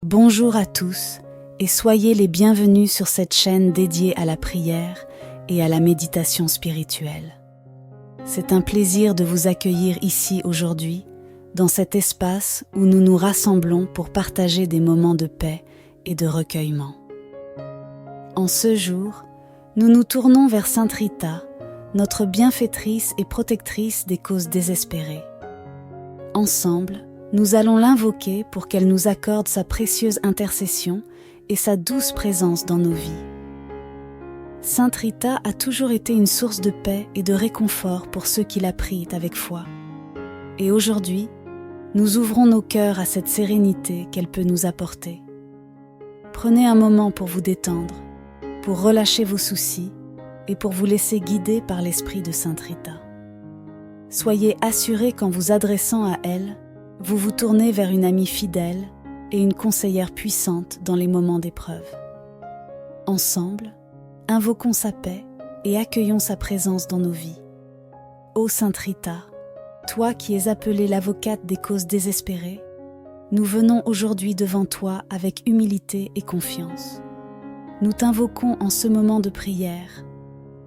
Bonjour à tous et soyez les bienvenus sur cette chaîne dédiée à la prière et à la méditation spirituelle. C'est un plaisir de vous accueillir ici aujourd'hui, dans cet espace où nous nous rassemblons pour partager des moments de paix et de recueillement. En ce jour, nous nous tournons vers Sainte Rita, notre bienfaitrice et protectrice des causes désespérées. Ensemble, nous allons l'invoquer pour qu'elle nous accorde sa précieuse intercession et sa douce présence dans nos vies. Sainte Rita a toujours été une source de paix et de réconfort pour ceux qui la prient avec foi. Et aujourd'hui, nous ouvrons nos cœurs à cette sérénité qu'elle peut nous apporter. Prenez un moment pour vous détendre, pour relâcher vos soucis et pour vous laisser guider par l'esprit de Sainte Rita. Soyez assurés qu'en vous adressant à elle, vous vous tournez vers une amie fidèle et une conseillère puissante dans les moments d'épreuve. Ensemble, invoquons sa paix et accueillons sa présence dans nos vies. Ô Sainte Rita, toi qui es appelée l'avocate des causes désespérées, nous venons aujourd'hui devant toi avec humilité et confiance. Nous t'invoquons en ce moment de prière,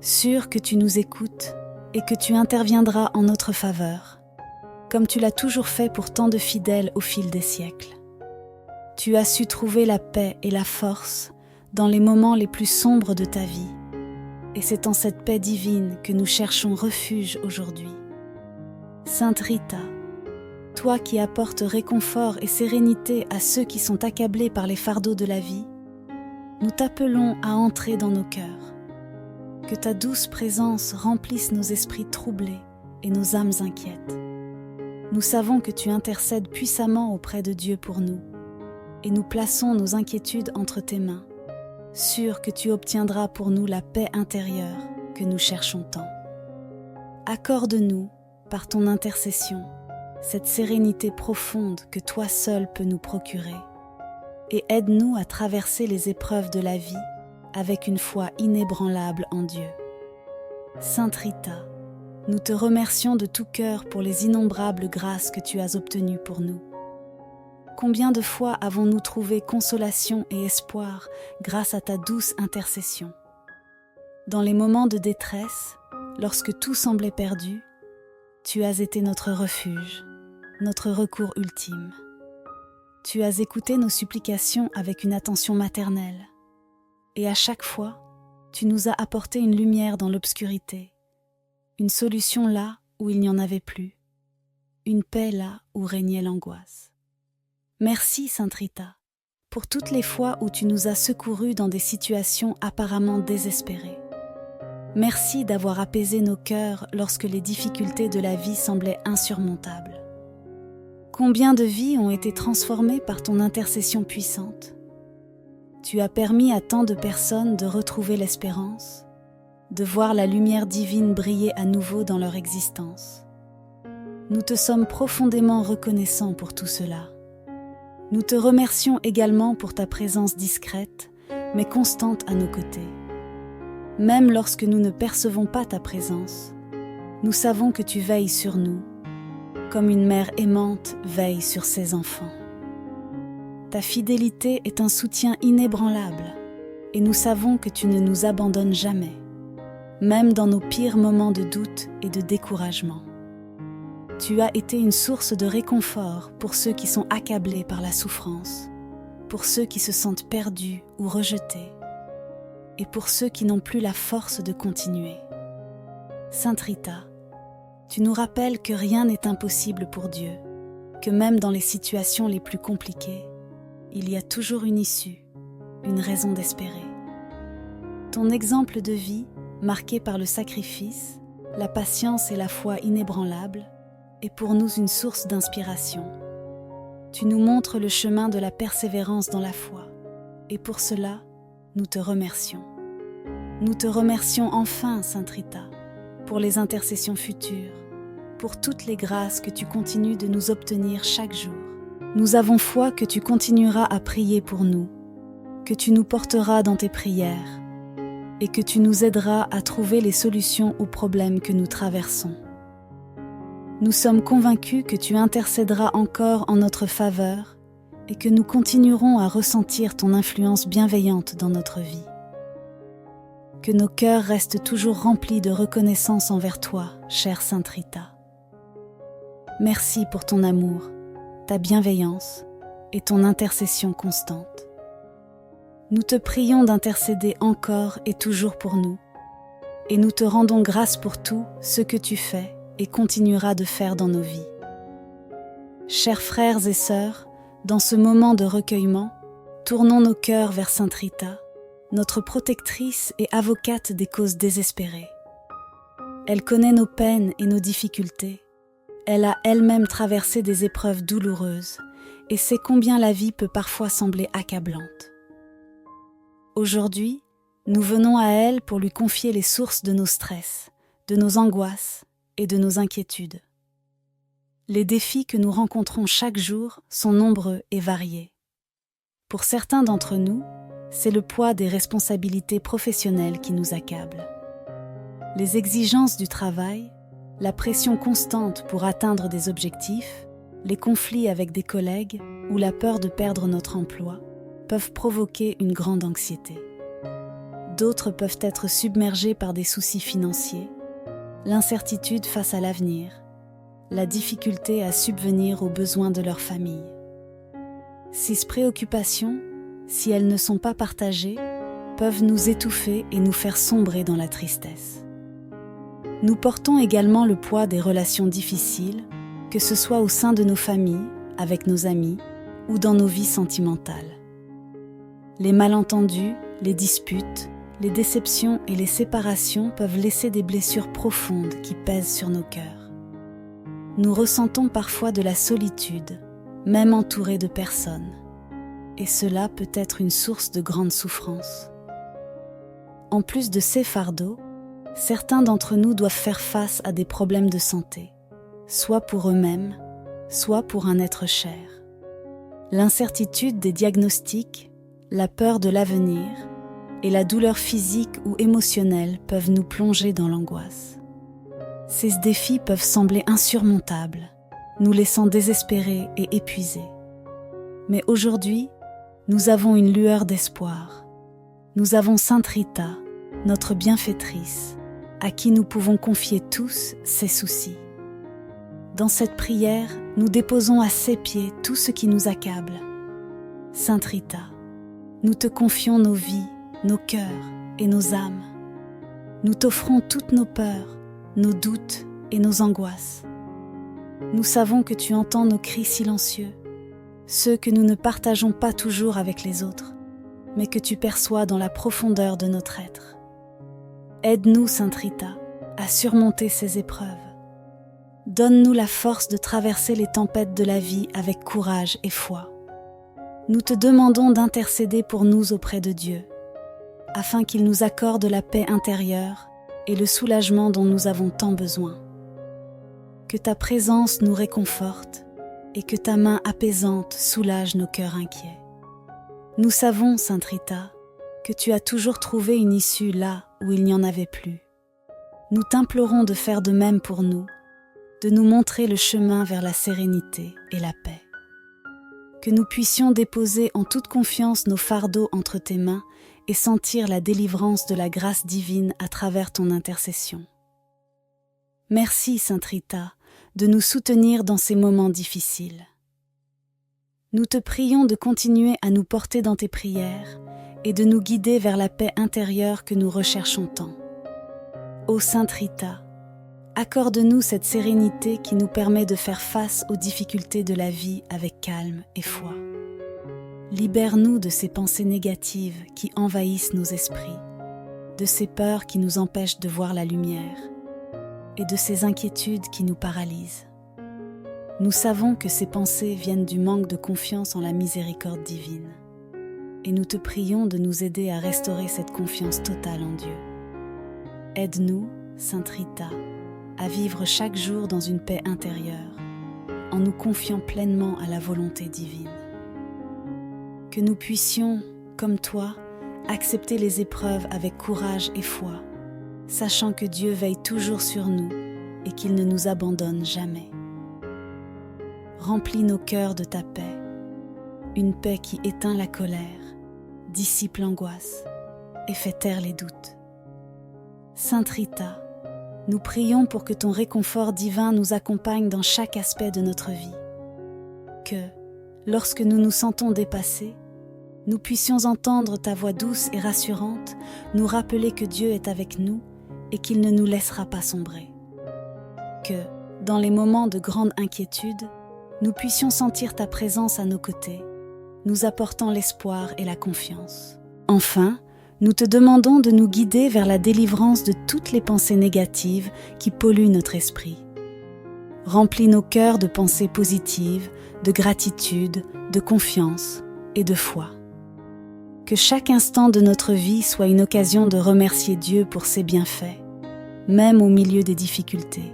sûrs que tu nous écoutes et que tu interviendras en notre faveur, comme tu l'as toujours fait pour tant de fidèles au fil des siècles. Tu as su trouver la paix et la force dans les moments les plus sombres de ta vie, et c'est en cette paix divine que nous cherchons refuge aujourd'hui. Sainte Rita, toi qui apportes réconfort et sérénité à ceux qui sont accablés par les fardeaux de la vie, nous t'appelons à entrer dans nos cœurs. Que ta douce présence remplisse nos esprits troublés et nos âmes inquiètes. Nous savons que tu intercèdes puissamment auprès de Dieu pour nous, et nous plaçons nos inquiétudes entre tes mains, sûrs que tu obtiendras pour nous la paix intérieure que nous cherchons tant. Accorde-nous, par ton intercession, cette sérénité profonde que toi seul peux nous procurer, et aide-nous à traverser les épreuves de la vie avec une foi inébranlable en Dieu. Sainte Rita, nous te remercions de tout cœur pour les innombrables grâces que tu as obtenues pour nous. Combien de fois avons-nous trouvé consolation et espoir grâce à ta douce intercession? Dans les moments de détresse, lorsque tout semblait perdu, tu as été notre refuge, notre recours ultime. Tu as écouté nos supplications avec une attention maternelle, et à chaque fois, tu nous as apporté une lumière dans l'obscurité, une solution là où il n'y en avait plus, une paix là où régnait l'angoisse. Merci Sainte Rita, pour toutes les fois où tu nous as secourus dans des situations apparemment désespérées. Merci d'avoir apaisé nos cœurs lorsque les difficultés de la vie semblaient insurmontables. Combien de vies ont été transformées par ton intercession puissante? Tu as permis à tant de personnes de retrouver l'espérance, de voir la lumière divine briller à nouveau dans leur existence. Nous te sommes profondément reconnaissants pour tout cela. Nous te remercions également pour ta présence discrète, mais constante à nos côtés. Même lorsque nous ne percevons pas ta présence, nous savons que tu veilles sur nous, comme une mère aimante veille sur ses enfants. Ta fidélité est un soutien inébranlable, et nous savons que tu ne nous abandonnes jamais, même dans nos pires moments de doute et de découragement. Tu as été une source de réconfort pour ceux qui sont accablés par la souffrance, pour ceux qui se sentent perdus ou rejetés, et pour ceux qui n'ont plus la force de continuer. Sainte Rita, tu nous rappelles que rien n'est impossible pour Dieu, que même dans les situations les plus compliquées, il y a toujours une issue, une raison d'espérer. Ton exemple de vie, marqué par le sacrifice, la patience et la foi inébranlables, est pour nous une source d'inspiration. Tu nous montres le chemin de la persévérance dans la foi, et pour cela, nous te remercions. Nous te remercions enfin, Sainte Rita, pour les intercessions futures, pour toutes les grâces que tu continues de nous obtenir chaque jour. Nous avons foi que tu continueras à prier pour nous, que tu nous porteras dans tes prières, et que tu nous aideras à trouver les solutions aux problèmes que nous traversons. Nous sommes convaincus que tu intercéderas encore en notre faveur et que nous continuerons à ressentir ton influence bienveillante dans notre vie. Que nos cœurs restent toujours remplis de reconnaissance envers toi, chère Sainte Rita. Merci pour ton amour, ta bienveillance et ton intercession constante. Nous te prions d'intercéder encore et toujours pour nous, et nous te rendons grâce pour tout ce que tu fais et continueras de faire dans nos vies. Chers frères et sœurs, dans ce moment de recueillement, tournons nos cœurs vers Sainte Rita, notre protectrice et avocate des causes désespérées. Elle connaît nos peines et nos difficultés. Elle a elle-même traversé des épreuves douloureuses et sait combien la vie peut parfois sembler accablante. Aujourd'hui, nous venons à elle pour lui confier les sources de nos stress, de nos angoisses et de nos inquiétudes. Les défis que nous rencontrons chaque jour sont nombreux et variés. Pour certains d'entre nous, c'est le poids des responsabilités professionnelles qui nous accable. Les exigences du travail, la pression constante pour atteindre des objectifs, les conflits avec des collègues ou la peur de perdre notre emploi peuvent provoquer une grande anxiété. D'autres peuvent être submergés par des soucis financiers, l'incertitude face à l'avenir, la difficulté à subvenir aux besoins de leur famille. Ces préoccupations, si elles ne sont pas partagées, peuvent nous étouffer et nous faire sombrer dans la tristesse. Nous portons également le poids des relations difficiles, que ce soit au sein de nos familles, avec nos amis ou dans nos vies sentimentales. Les malentendus, les disputes, les déceptions et les séparations peuvent laisser des blessures profondes qui pèsent sur nos cœurs. Nous ressentons parfois de la solitude, même entourés de personnes, et cela peut être une source de grande souffrance. En plus de ces fardeaux, certains d'entre nous doivent faire face à des problèmes de santé, soit pour eux-mêmes, soit pour un être cher. L'incertitude des diagnostics, la peur de l'avenir et la douleur physique ou émotionnelle peuvent nous plonger dans l'angoisse. Ces défis peuvent sembler insurmontables, nous laissant désespérés et épuisés. Mais aujourd'hui, nous avons une lueur d'espoir. Nous avons Sainte Rita, notre bienfaitrice, à qui nous pouvons confier tous ces soucis. Dans cette prière, nous déposons à ses pieds tout ce qui nous accable. Sainte Rita, nous te confions nos vies, nos cœurs et nos âmes. Nous t'offrons toutes nos peurs, nos doutes et nos angoisses. Nous savons que tu entends nos cris silencieux, ceux que nous ne partageons pas toujours avec les autres, mais que tu perçois dans la profondeur de notre être. Aide-nous, Sainte Rita, à surmonter ces épreuves. Donne-nous la force de traverser les tempêtes de la vie avec courage et foi. Nous te demandons d'intercéder pour nous auprès de Dieu, afin qu'il nous accorde la paix intérieure et le soulagement dont nous avons tant besoin. Que ta présence nous réconforte et que ta main apaisante soulage nos cœurs inquiets. Nous savons, Sainte Rita, que tu as toujours trouvé une issue là où il n'y en avait plus. Nous t'implorons de faire de même pour nous, de nous montrer le chemin vers la sérénité et la paix. Que nous puissions déposer en toute confiance nos fardeaux entre tes mains et sentir la délivrance de la grâce divine à travers ton intercession. Merci, Sainte Rita, de nous soutenir dans ces moments difficiles. Nous te prions de continuer à nous porter dans tes prières et de nous guider vers la paix intérieure que nous recherchons tant. Ô Sainte Rita, accorde-nous cette sérénité qui nous permet de faire face aux difficultés de la vie avec calme et foi. Libère-nous de ces pensées négatives qui envahissent nos esprits, de ces peurs qui nous empêchent de voir la lumière et de ces inquiétudes qui nous paralysent. Nous savons que ces pensées viennent du manque de confiance en la miséricorde divine. Et nous te prions de nous aider à restaurer cette confiance totale en Dieu. Aide-nous, Sainte Rita, à vivre chaque jour dans une paix intérieure, en nous confiant pleinement à la volonté divine. Que nous puissions, comme toi, accepter les épreuves avec courage et foi, sachant que Dieu veille toujours sur nous et qu'il ne nous abandonne jamais. Remplis nos cœurs de ta paix une paix qui éteint la colère, dissipe l'angoisse et fait taire les doutes. Sainte Rita, nous prions pour que ton réconfort divin nous accompagne dans chaque aspect de notre vie. Que, lorsque nous nous sentons dépassés, nous puissions entendre ta voix douce et rassurante nous rappeler que Dieu est avec nous et qu'il ne nous laissera pas sombrer. Que, dans les moments de grande inquiétude, nous puissions sentir ta présence à nos côtés, nous apportant l'espoir et la confiance. Enfin, nous te demandons de nous guider vers la délivrance de toutes les pensées négatives qui polluent notre esprit. Remplis nos cœurs de pensées positives, de gratitude, de confiance et de foi. Que chaque instant de notre vie soit une occasion de remercier Dieu pour ses bienfaits, même au milieu des difficultés,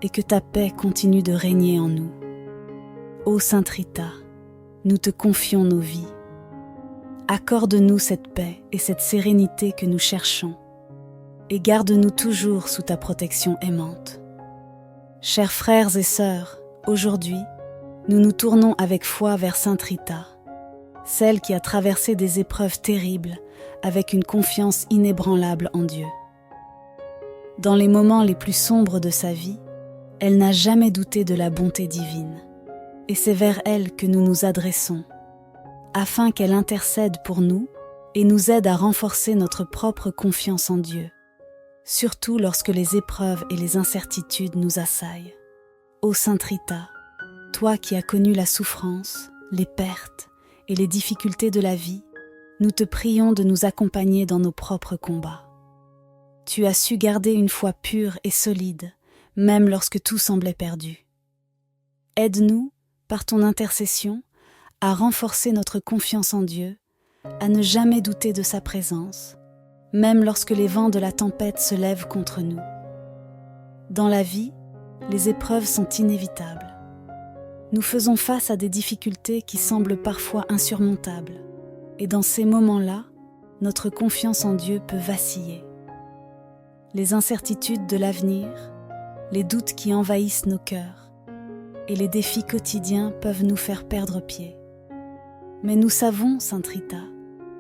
et que ta paix continue de régner en nous. Ô Sainte Rita, nous te confions nos vies. Accorde-nous cette paix et cette sérénité que nous cherchons, et garde-nous toujours sous ta protection aimante. Chers frères et sœurs, aujourd'hui, nous nous tournons avec foi vers Sainte Rita, celle qui a traversé des épreuves terribles avec une confiance inébranlable en Dieu. Dans les moments les plus sombres de sa vie, elle n'a jamais douté de la bonté divine. Et c'est vers elle que nous nous adressons, afin qu'elle intercède pour nous et nous aide à renforcer notre propre confiance en Dieu, surtout lorsque les épreuves et les incertitudes nous assaillent. Ô Sainte Rita, toi qui as connu la souffrance, les pertes et les difficultés de la vie, nous te prions de nous accompagner dans nos propres combats. Tu as su garder une foi pure et solide, même lorsque tout semblait perdu. Aide-nous, par ton intercession, à renforcer notre confiance en Dieu, à ne jamais douter de sa présence, même lorsque les vents de la tempête se lèvent contre nous. Dans la vie, les épreuves sont inévitables. Nous faisons face à des difficultés qui semblent parfois insurmontables, et dans ces moments-là, notre confiance en Dieu peut vaciller. Les incertitudes de l'avenir, les doutes qui envahissent nos cœurs, et les défis quotidiens peuvent nous faire perdre pied. Mais nous savons, Sainte Rita,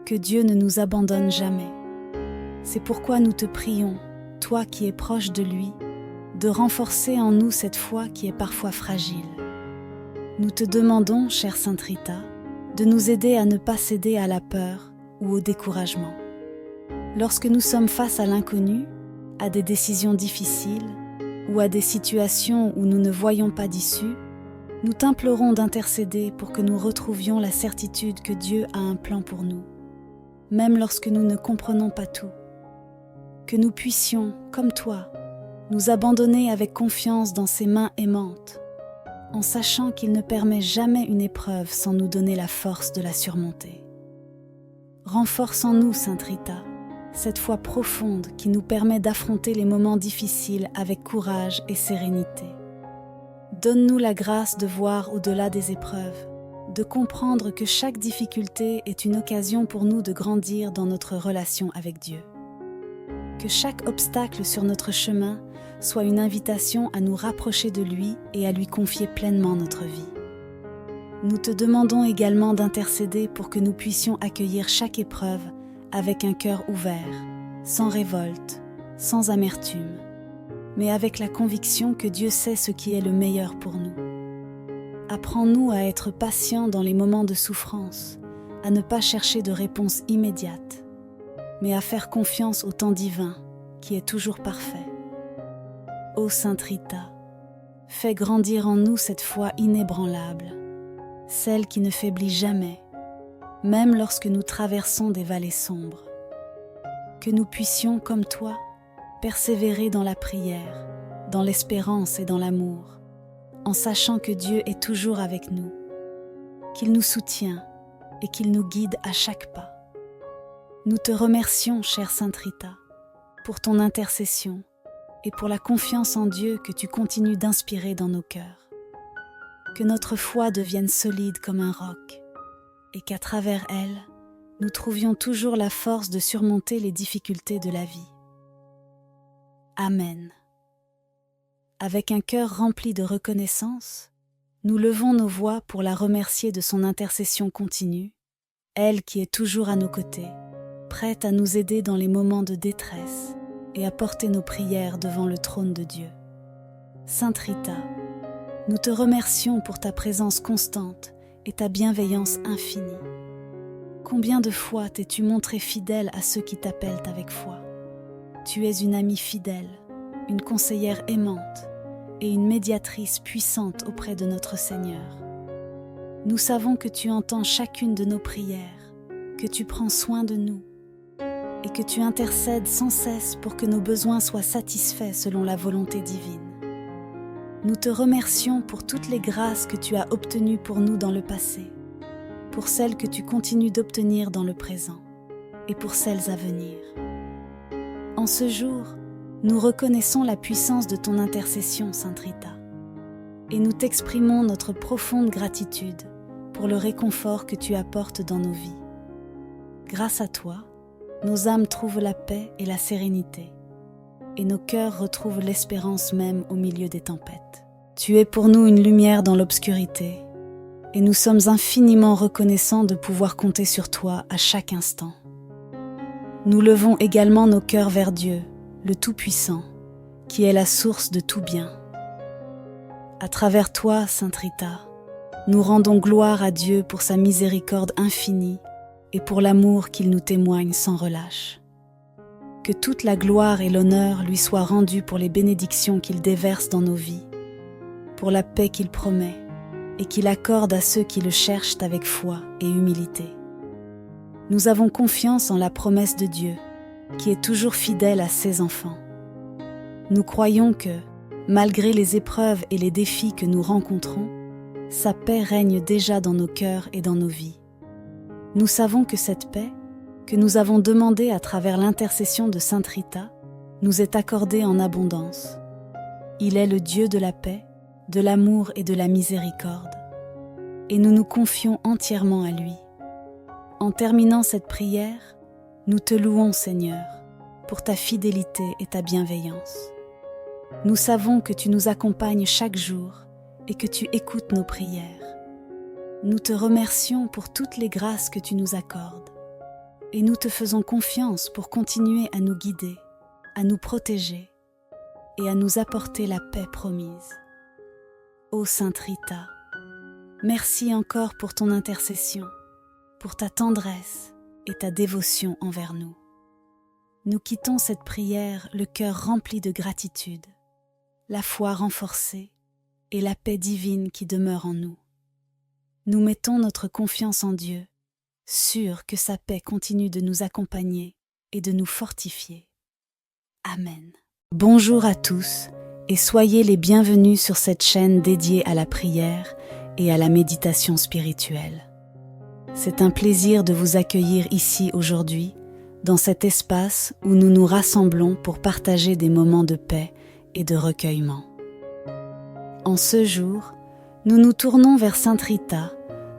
que Dieu ne nous abandonne jamais. C'est pourquoi nous te prions, toi qui es proche de lui, de renforcer en nous cette foi qui est parfois fragile. Nous te demandons, chère Sainte Rita, de nous aider à ne pas céder à la peur ou au découragement. Lorsque nous sommes face à l'inconnu, à des décisions difficiles, ou à des situations où nous ne voyons pas d'issue, nous t'implorons d'intercéder pour que nous retrouvions la certitude que Dieu a un plan pour nous, même lorsque nous ne comprenons pas tout. Que nous puissions, comme toi, nous abandonner avec confiance dans ses mains aimantes, en sachant qu'il ne permet jamais une épreuve sans nous donner la force de la surmonter. Renforce en nous, Sainte Rita, cette foi profonde qui nous permet d'affronter les moments difficiles avec courage et sérénité. Donne-nous la grâce de voir au-delà des épreuves, de comprendre que chaque difficulté est une occasion pour nous de grandir dans notre relation avec Dieu. Que chaque obstacle sur notre chemin soit une invitation à nous rapprocher de lui et à lui confier pleinement notre vie. Nous te demandons également d'intercéder pour que nous puissions accueillir chaque épreuve avec un cœur ouvert, sans révolte, sans amertume, mais avec la conviction que Dieu sait ce qui est le meilleur pour nous. Apprends-nous à être patients dans les moments de souffrance, à ne pas chercher de réponse immédiate, mais à faire confiance au temps divin, qui est toujours parfait. Ô Sainte Rita, fais grandir en nous cette foi inébranlable, celle qui ne faiblit jamais, même lorsque nous traversons des vallées sombres. Que nous puissions, comme toi, persévérer dans la prière, dans l'espérance et dans l'amour, en sachant que Dieu est toujours avec nous, qu'il nous soutient et qu'il nous guide à chaque pas. Nous te remercions, chère Sainte Rita, pour ton intercession et pour la confiance en Dieu que tu continues d'inspirer dans nos cœurs. Que notre foi devienne solide comme un roc et qu'à travers elle, nous trouvions toujours la force de surmonter les difficultés de la vie. Amen. Avec un cœur rempli de reconnaissance, nous levons nos voix pour la remercier de son intercession continue, elle qui est toujours à nos côtés, prête à nous aider dans les moments de détresse et à porter nos prières devant le trône de Dieu. Sainte Rita, nous te remercions pour ta présence constante et ta bienveillance infinie. Combien de fois t'es-tu montrée fidèle à ceux qui t'appellent avec foi? Tu es une amie fidèle, une conseillère aimante et une médiatrice puissante auprès de notre Seigneur. Nous savons que tu entends chacune de nos prières, que tu prends soin de nous et que tu intercèdes sans cesse pour que nos besoins soient satisfaits selon la volonté divine. Nous te remercions pour toutes les grâces que tu as obtenues pour nous dans le passé, pour celles que tu continues d'obtenir dans le présent et pour celles à venir. En ce jour, nous reconnaissons la puissance de ton intercession, Sainte Rita, et nous t'exprimons notre profonde gratitude pour le réconfort que tu apportes dans nos vies. Grâce à toi, nos âmes trouvent la paix et la sérénité, et nos cœurs retrouvent l'espérance même au milieu des tempêtes. Tu es pour nous une lumière dans l'obscurité, et nous sommes infiniment reconnaissants de pouvoir compter sur toi à chaque instant. Nous levons également nos cœurs vers Dieu, le Tout-Puissant, qui est la source de tout bien. À travers toi, Sainte Rita, nous rendons gloire à Dieu pour sa miséricorde infinie et pour l'amour qu'il nous témoigne sans relâche. Que toute la gloire et l'honneur lui soient rendus pour les bénédictions qu'il déverse dans nos vies, pour la paix qu'il promet et qu'il accorde à ceux qui le cherchent avec foi et humilité. Nous avons confiance en la promesse de Dieu, qui est toujours fidèle à ses enfants. Nous croyons que, malgré les épreuves et les défis que nous rencontrons, sa paix règne déjà dans nos cœurs et dans nos vies. Nous savons que cette paix, que nous avons demandée à travers l'intercession de Sainte Rita, nous est accordée en abondance. Il est le Dieu de la paix, de l'amour et de la miséricorde, et nous nous confions entièrement à lui. En terminant cette prière, nous te louons, Seigneur, pour ta fidélité et ta bienveillance. Nous savons que tu nous accompagnes chaque jour et que tu écoutes nos prières. Nous te remercions pour toutes les grâces que tu nous accordes et nous te faisons confiance pour continuer à nous guider, à nous protéger et à nous apporter la paix promise. Ô Sainte Rita, merci encore pour ton intercession, pour ta tendresse et ta dévotion envers nous. Nous quittons cette prière le cœur rempli de gratitude, la foi renforcée et la paix divine qui demeure en nous. Nous mettons notre confiance en Dieu, sûrs que sa paix continue de nous accompagner et de nous fortifier. Amen. Bonjour à tous et soyez les bienvenus sur cette chaîne dédiée à la prière et à la méditation spirituelle. C'est un plaisir de vous accueillir ici aujourd'hui, dans cet espace où nous nous rassemblons pour partager des moments de paix et de recueillement. En ce jour, nous nous tournons vers Sainte Rita,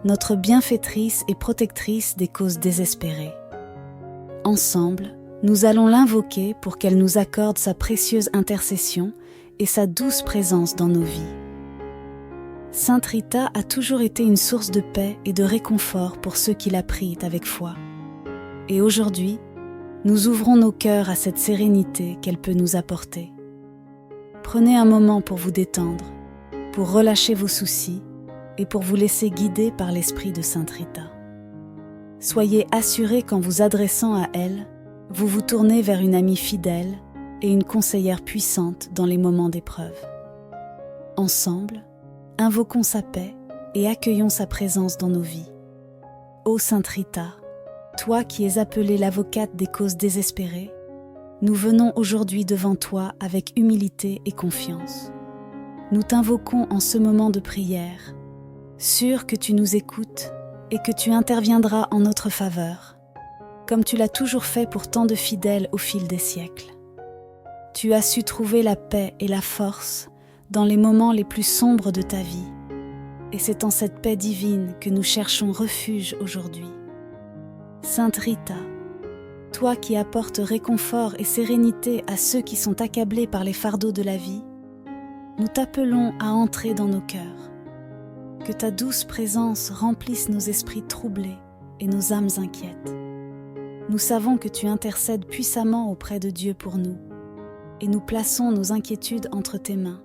notre bienfaitrice et protectrice des causes désespérées. Ensemble, nous allons l'invoquer pour qu'elle nous accorde sa précieuse intercession et sa douce présence dans nos vies. Sainte Rita a toujours été une source de paix et de réconfort pour ceux qui la prient avec foi. Et aujourd'hui, nous ouvrons nos cœurs à cette sérénité qu'elle peut nous apporter. Prenez un moment pour vous détendre, pour relâcher vos soucis et pour vous laisser guider par l'esprit de Sainte Rita. Soyez assurés qu'en vous adressant à elle, vous vous tournez vers une amie fidèle et une conseillère puissante dans les moments d'épreuve. Ensemble, invoquons sa paix et accueillons sa présence dans nos vies. Ô Sainte Rita, toi qui es appelée l'avocate des causes désespérées, nous venons aujourd'hui devant toi avec humilité et confiance. Nous t'invoquons en ce moment de prière, sûrs que tu nous écoutes et que tu interviendras en notre faveur, comme tu l'as toujours fait pour tant de fidèles au fil des siècles. Tu as su trouver la paix et la force dans les moments les plus sombres de ta vie, et c'est en cette paix divine que nous cherchons refuge aujourd'hui. Sainte Rita, toi qui apportes réconfort et sérénité à ceux qui sont accablés par les fardeaux de la vie, nous t'appelons à entrer dans nos cœurs. Que ta douce présence remplisse nos esprits troublés et nos âmes inquiètes. Nous savons que tu intercèdes puissamment auprès de Dieu pour nous, et nous plaçons nos inquiétudes entre tes mains,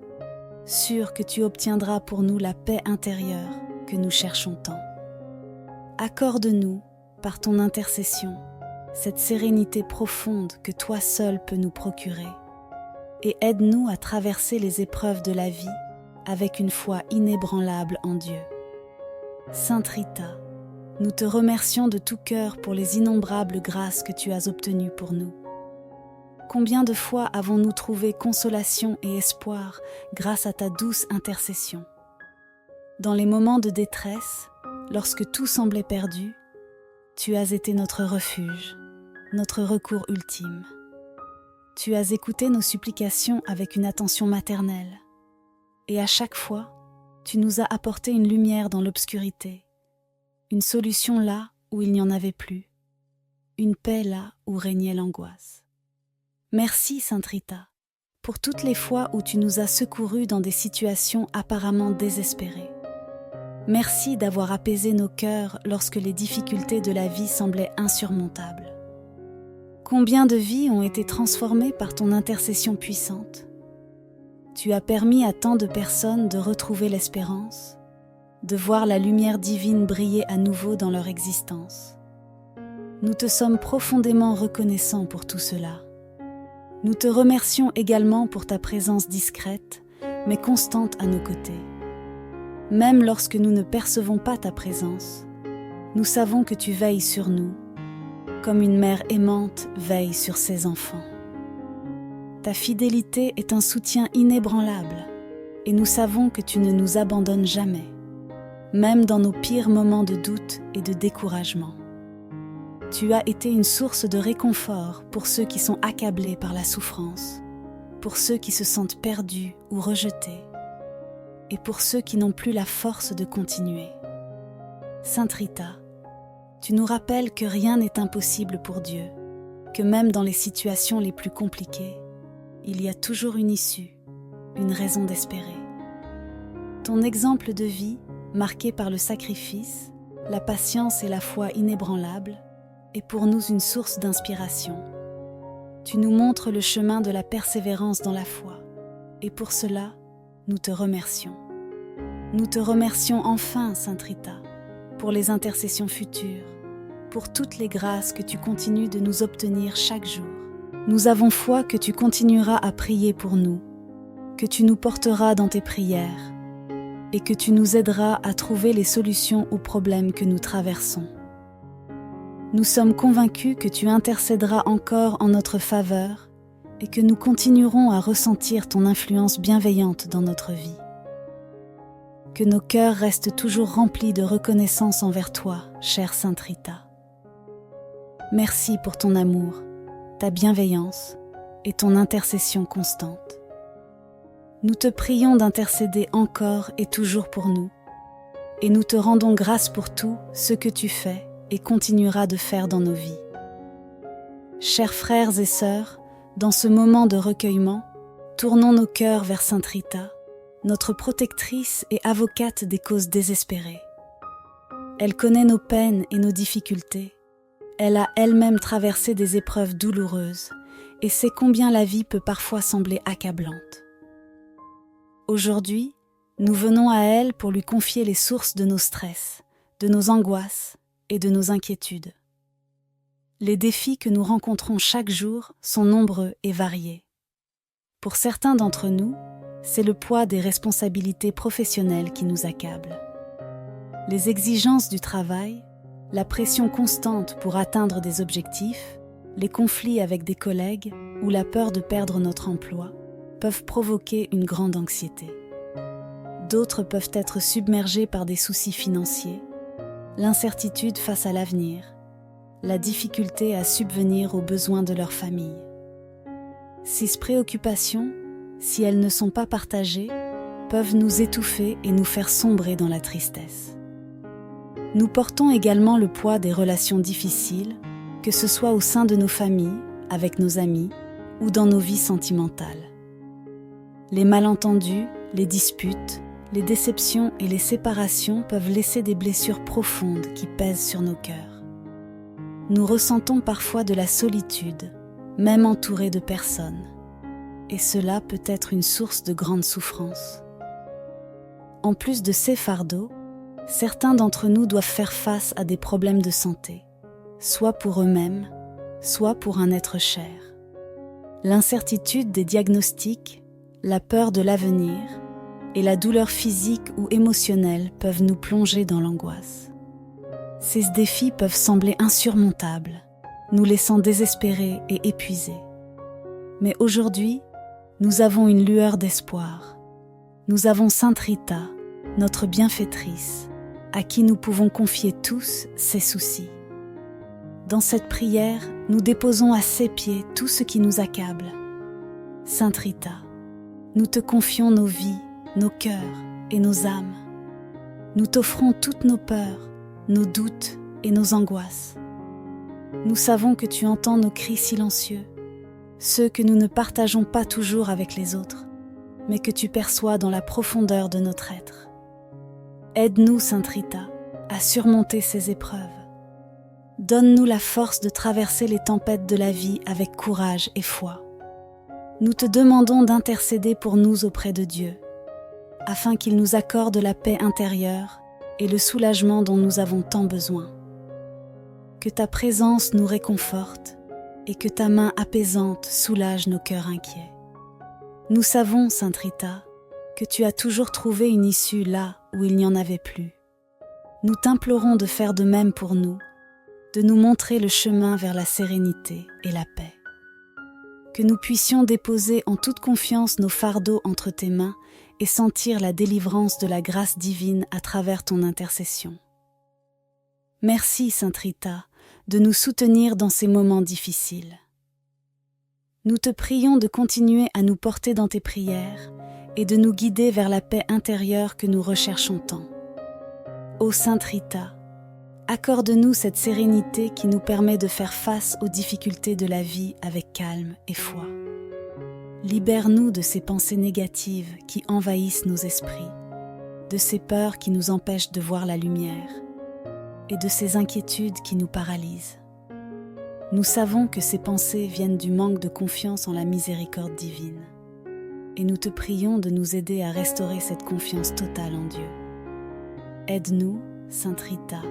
sûrs que tu obtiendras pour nous la paix intérieure que nous cherchons tant. Accorde-nous, par ton intercession, cette sérénité profonde que toi seul peux nous procurer, et aide-nous à traverser les épreuves de la vie avec une foi inébranlable en Dieu. Sainte Rita, nous te remercions de tout cœur pour les innombrables grâces que tu as obtenues pour nous. Combien de fois avons-nous trouvé consolation et espoir grâce à ta douce intercession? Dans les moments de détresse, lorsque tout semblait perdu, tu as été notre refuge, notre recours ultime. Tu as écouté nos supplications avec une attention maternelle, et à chaque fois, tu nous as apporté une lumière dans l'obscurité, une solution là où il n'y en avait plus, une paix là où régnait l'angoisse. Merci, Sainte Rita, pour toutes les fois où tu nous as secourus dans des situations apparemment désespérées. Merci d'avoir apaisé nos cœurs lorsque les difficultés de la vie semblaient insurmontables. Combien de vies ont été transformées par ton intercession puissante? Tu as permis à tant de personnes de retrouver l'espérance, de voir la lumière divine briller à nouveau dans leur existence. Nous te sommes profondément reconnaissants pour tout cela. Nous te remercions également pour ta présence discrète, mais constante à nos côtés. Même lorsque nous ne percevons pas ta présence, nous savons que tu veilles sur nous, comme une mère aimante veille sur ses enfants. Ta fidélité est un soutien inébranlable, et nous savons que tu ne nous abandonnes jamais, même dans nos pires moments de doute et de découragement. Tu as été une source de réconfort pour ceux qui sont accablés par la souffrance, pour ceux qui se sentent perdus ou rejetés, et pour ceux qui n'ont plus la force de continuer. Sainte Rita, tu nous rappelles que rien n'est impossible pour Dieu, que même dans les situations les plus compliquées, il y a toujours une issue, une raison d'espérer. Ton exemple de vie, marqué par le sacrifice, la patience et la foi inébranlables, est pour nous une source d'inspiration. Tu nous montres le chemin de la persévérance dans la foi, et pour cela, nous te remercions. Nous te remercions enfin, Sainte Rita, pour les intercessions futures, pour toutes les grâces que tu continues de nous obtenir chaque jour. Nous avons foi que tu continueras à prier pour nous, que tu nous porteras dans tes prières et que tu nous aideras à trouver les solutions aux problèmes que nous traversons. Nous sommes convaincus que tu intercéderas encore en notre faveur et que nous continuerons à ressentir ton influence bienveillante dans notre vie. Que nos cœurs restent toujours remplis de reconnaissance envers toi, chère Sainte Rita. Merci pour ton amour, ta bienveillance et ton intercession constante. Nous te prions d'intercéder encore et toujours pour nous, et nous te rendons grâce pour tout ce que tu fais et continueras de faire dans nos vies. Chers frères et sœurs, dans ce moment de recueillement, tournons nos cœurs vers Sainte Rita, notre protectrice et avocate des causes désespérées. Elle connaît nos peines et nos difficultés. Elle a elle-même traversé des épreuves douloureuses et sait combien la vie peut parfois sembler accablante. Aujourd'hui, nous venons à elle pour lui confier les sources de nos stress, de nos angoisses et de nos inquiétudes. Les défis que nous rencontrons chaque jour sont nombreux et variés. Pour certains d'entre nous, c'est le poids des responsabilités professionnelles qui nous accable. Les exigences du travail, la pression constante pour atteindre des objectifs, les conflits avec des collègues ou la peur de perdre notre emploi peuvent provoquer une grande anxiété. D'autres peuvent être submergés par des soucis financiers, l'incertitude face à l'avenir, la difficulté à subvenir aux besoins de leur famille. Ces préoccupations, si elles ne sont pas partagées, peuvent nous étouffer et nous faire sombrer dans la tristesse. Nous portons également le poids des relations difficiles, que ce soit au sein de nos familles, avec nos amis ou dans nos vies sentimentales. Les malentendus, les disputes, les déceptions et les séparations peuvent laisser des blessures profondes qui pèsent sur nos cœurs. Nous ressentons parfois de la solitude, même entourés de personnes, et cela peut être une source de grande souffrance. En plus de ces fardeaux, certains d'entre nous doivent faire face à des problèmes de santé, soit pour eux-mêmes, soit pour un être cher. L'incertitude des diagnostics, la peur de l'avenir et la douleur physique ou émotionnelle peuvent nous plonger dans l'angoisse. Ces défis peuvent sembler insurmontables, nous laissant désespérés et épuisés. Mais aujourd'hui, nous avons une lueur d'espoir. Nous avons Sainte Rita, notre bienfaitrice, à qui nous pouvons confier tous ces soucis. Dans cette prière, nous déposons à ses pieds tout ce qui nous accable. Sainte Rita, nous te confions nos vies, nos cœurs et nos âmes. Nous t'offrons toutes nos peurs, nos doutes et nos angoisses. Nous savons que tu entends nos cris silencieux, ceux que nous ne partageons pas toujours avec les autres, mais que tu perçois dans la profondeur de notre être. Aide-nous, Sainte Rita, à surmonter ces épreuves. Donne-nous la force de traverser les tempêtes de la vie avec courage et foi. Nous te demandons d'intercéder pour nous auprès de Dieu, afin qu'il nous accorde la paix intérieure et le soulagement dont nous avons tant besoin. Que ta présence nous réconforte et que ta main apaisante soulage nos cœurs inquiets. Nous savons, Sainte Rita, que tu as toujours trouvé une issue là où il n'y en avait plus. Nous t'implorons de faire de même pour nous, de nous montrer le chemin vers la sérénité et la paix. Que nous puissions déposer en toute confiance nos fardeaux entre tes mains et sentir la délivrance de la grâce divine à travers ton intercession. Merci, Sainte Rita, de nous soutenir dans ces moments difficiles. Nous te prions de continuer à nous porter dans tes prières et de nous guider vers la paix intérieure que nous recherchons tant. Ô Sainte Rita, accorde-nous cette sérénité qui nous permet de faire face aux difficultés de la vie avec calme et foi. Libère-nous de ces pensées négatives qui envahissent nos esprits, de ces peurs qui nous empêchent de voir la lumière et de ces inquiétudes qui nous paralysent. Nous savons que ces pensées viennent du manque de confiance en la miséricorde divine, et nous te prions de nous aider à restaurer cette confiance totale en Dieu. Aide-nous, Sainte Rita,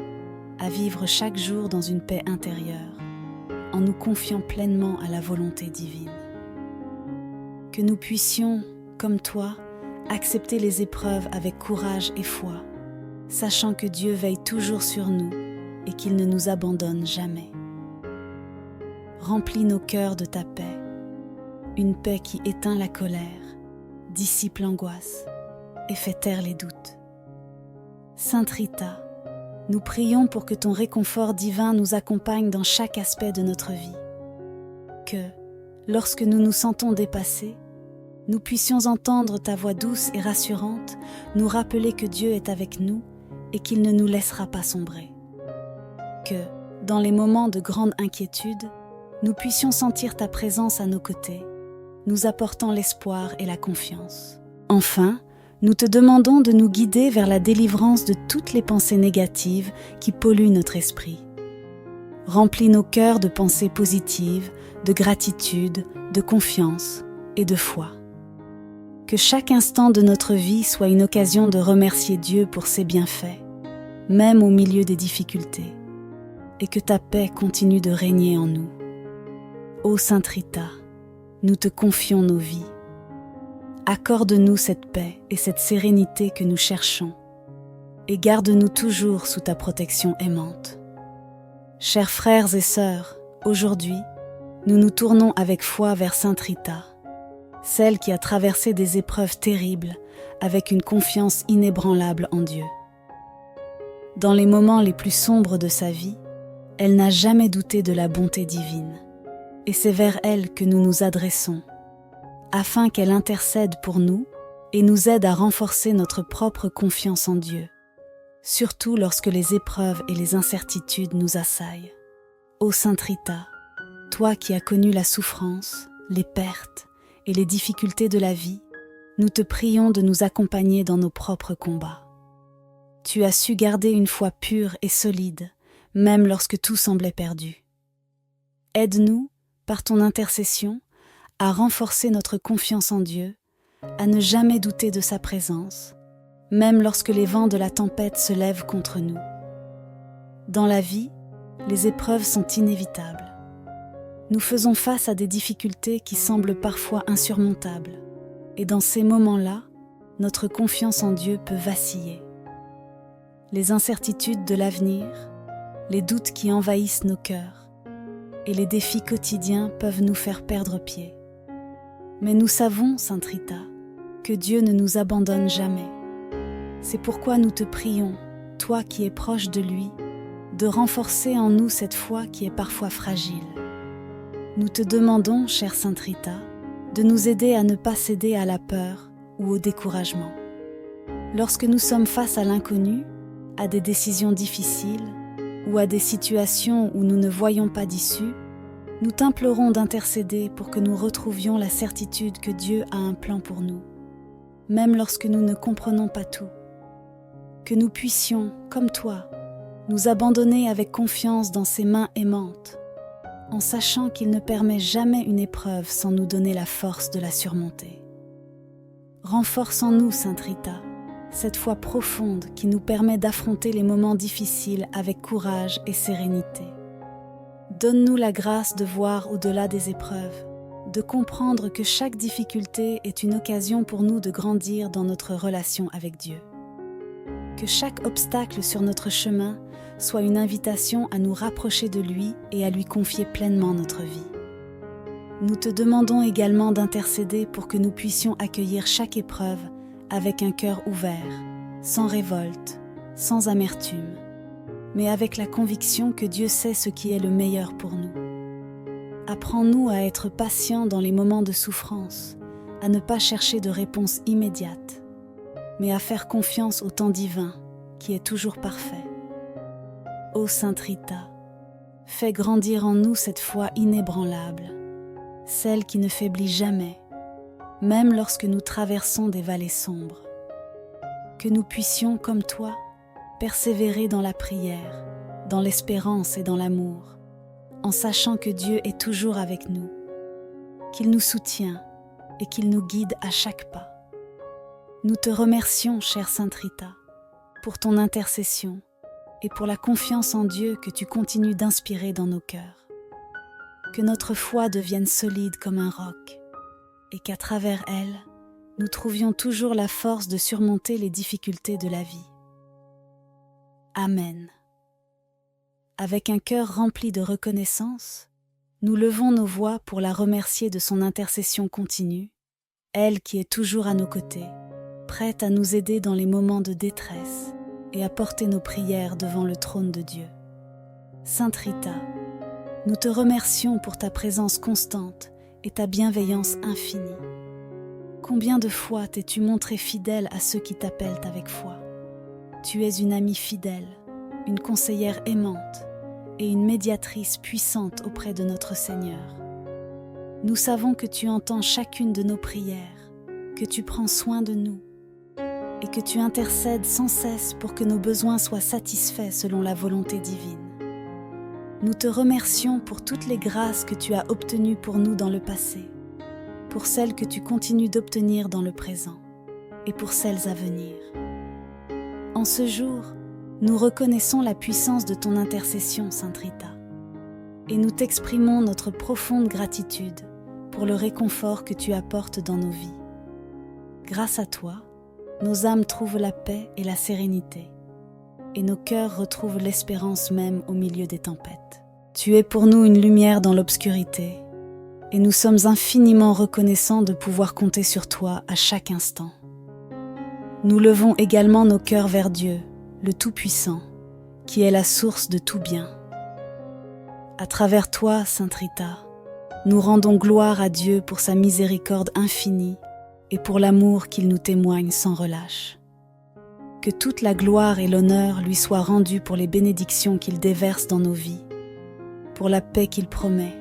à vivre chaque jour dans une paix intérieure, en nous confiant pleinement à la volonté divine. Que nous puissions, comme toi, accepter les épreuves avec courage et foi, sachant que Dieu veille toujours sur nous et qu'il ne nous abandonne jamais. Remplis nos cœurs de ta paix, une paix qui éteint la colère, dissipe l'angoisse et fait taire les doutes. Sainte Rita, nous prions pour que ton réconfort divin nous accompagne dans chaque aspect de notre vie. Que, lorsque nous nous sentons dépassés, nous puissions entendre ta voix douce et rassurante nous rappeler que Dieu est avec nous et qu'il ne nous laissera pas sombrer. Que, dans les moments de grande inquiétude, nous puissions sentir ta présence à nos côtés, nous apportant l'espoir et la confiance. Enfin, nous te demandons de nous guider vers la délivrance de toutes les pensées négatives qui polluent notre esprit. Remplis nos cœurs de pensées positives, de gratitude, de confiance et de foi. Que chaque instant de notre vie soit une occasion de remercier Dieu pour ses bienfaits, même au milieu des difficultés, et que ta paix continue de régner en nous. Ô Sainte Rita, nous te confions nos vies. Accorde-nous cette paix et cette sérénité que nous cherchons, et garde-nous toujours sous ta protection aimante. Chers frères et sœurs, aujourd'hui, nous nous tournons avec foi vers Sainte Rita, celle qui a traversé des épreuves terribles avec une confiance inébranlable en Dieu. Dans les moments les plus sombres de sa vie, elle n'a jamais douté de la bonté divine, et c'est vers elle que nous nous adressons, afin qu'elle intercède pour nous et nous aide à renforcer notre propre confiance en Dieu, surtout lorsque les épreuves et les incertitudes nous assaillent. Ô Sainte Rita, toi qui as connu la souffrance, les pertes et les difficultés de la vie, nous te prions de nous accompagner dans nos propres combats. Tu as su garder une foi pure et solide, même lorsque tout semblait perdu. Aide-nous, par ton intercession, à renforcer notre confiance en Dieu, à ne jamais douter de sa présence, même lorsque les vents de la tempête se lèvent contre nous. Dans la vie, les épreuves sont inévitables. Nous faisons face à des difficultés qui semblent parfois insurmontables, et dans ces moments-là, notre confiance en Dieu peut vaciller. Les incertitudes de l'avenir, les doutes qui envahissent nos cœurs, et les défis quotidiens peuvent nous faire perdre pied. Mais nous savons, Sainte Rita, que Dieu ne nous abandonne jamais. C'est pourquoi nous te prions, toi qui es proche de lui, de renforcer en nous cette foi qui est parfois fragile. Nous te demandons, chère Sainte Rita, de nous aider à ne pas céder à la peur ou au découragement. Lorsque nous sommes face à l'inconnu, à des décisions difficiles ou à des situations où nous ne voyons pas d'issue, nous t'implorons d'intercéder pour que nous retrouvions la certitude que Dieu a un plan pour nous, même lorsque nous ne comprenons pas tout. Que nous puissions, comme toi, nous abandonner avec confiance dans ses mains aimantes, en sachant qu'il ne permet jamais une épreuve sans nous donner la force de la surmonter. Renforce en nous, Sainte Rita, cette foi profonde qui nous permet d'affronter les moments difficiles avec courage et sérénité. Donne-nous la grâce de voir au-delà des épreuves, de comprendre que chaque difficulté est une occasion pour nous de grandir dans notre relation avec Dieu. Que chaque obstacle sur notre chemin soit une invitation à nous rapprocher de lui et à lui confier pleinement notre vie. Nous te demandons également d'intercéder pour que nous puissions accueillir chaque épreuve avec un cœur ouvert, sans révolte, sans amertume, mais avec la conviction que Dieu sait ce qui est le meilleur pour nous. Apprends-nous à être patients dans les moments de souffrance, à ne pas chercher de réponse immédiate, mais à faire confiance au temps divin, qui est toujours parfait. Ô Sainte Rita, fais grandir en nous cette foi inébranlable, celle qui ne faiblit jamais, même lorsque nous traversons des vallées sombres. Que nous puissions, comme toi, persévérer dans la prière, dans l'espérance et dans l'amour, en sachant que Dieu est toujours avec nous, qu'il nous soutient et qu'il nous guide à chaque pas. Nous te remercions, chère Sainte Rita, pour ton intercession et pour la confiance en Dieu que tu continues d'inspirer dans nos cœurs. Que notre foi devienne solide comme un roc et qu'à travers elle, nous trouvions toujours la force de surmonter les difficultés de la vie. Amen. Avec un cœur rempli de reconnaissance, nous levons nos voix pour la remercier de son intercession continue, elle qui est toujours à nos côtés, prête à nous aider dans les moments de détresse et à porter nos prières devant le trône de Dieu. Sainte Rita, nous te remercions pour ta présence constante et ta bienveillance infinie. Combien de fois t'es-tu montrée fidèle à ceux qui t'appellent avec foi? Tu es une amie fidèle, une conseillère aimante et une médiatrice puissante auprès de notre Seigneur. Nous savons que tu entends chacune de nos prières, que tu prends soin de nous et que tu intercèdes sans cesse pour que nos besoins soient satisfaits selon la volonté divine. Nous te remercions pour toutes les grâces que tu as obtenues pour nous dans le passé, pour celles que tu continues d'obtenir dans le présent et pour celles à venir. En ce jour, nous reconnaissons la puissance de ton intercession, Sainte Rita, et nous t'exprimons notre profonde gratitude pour le réconfort que tu apportes dans nos vies. Grâce à toi, nos âmes trouvent la paix et la sérénité, et nos cœurs retrouvent l'espérance même au milieu des tempêtes. Tu es pour nous une lumière dans l'obscurité, et nous sommes infiniment reconnaissants de pouvoir compter sur toi à chaque instant. Nous levons également nos cœurs vers Dieu, le Tout-Puissant, qui est la source de tout bien. À travers toi, Sainte Rita, nous rendons gloire à Dieu pour sa miséricorde infinie et pour l'amour qu'il nous témoigne sans relâche. Que toute la gloire et l'honneur lui soient rendus pour les bénédictions qu'il déverse dans nos vies, pour la paix qu'il promet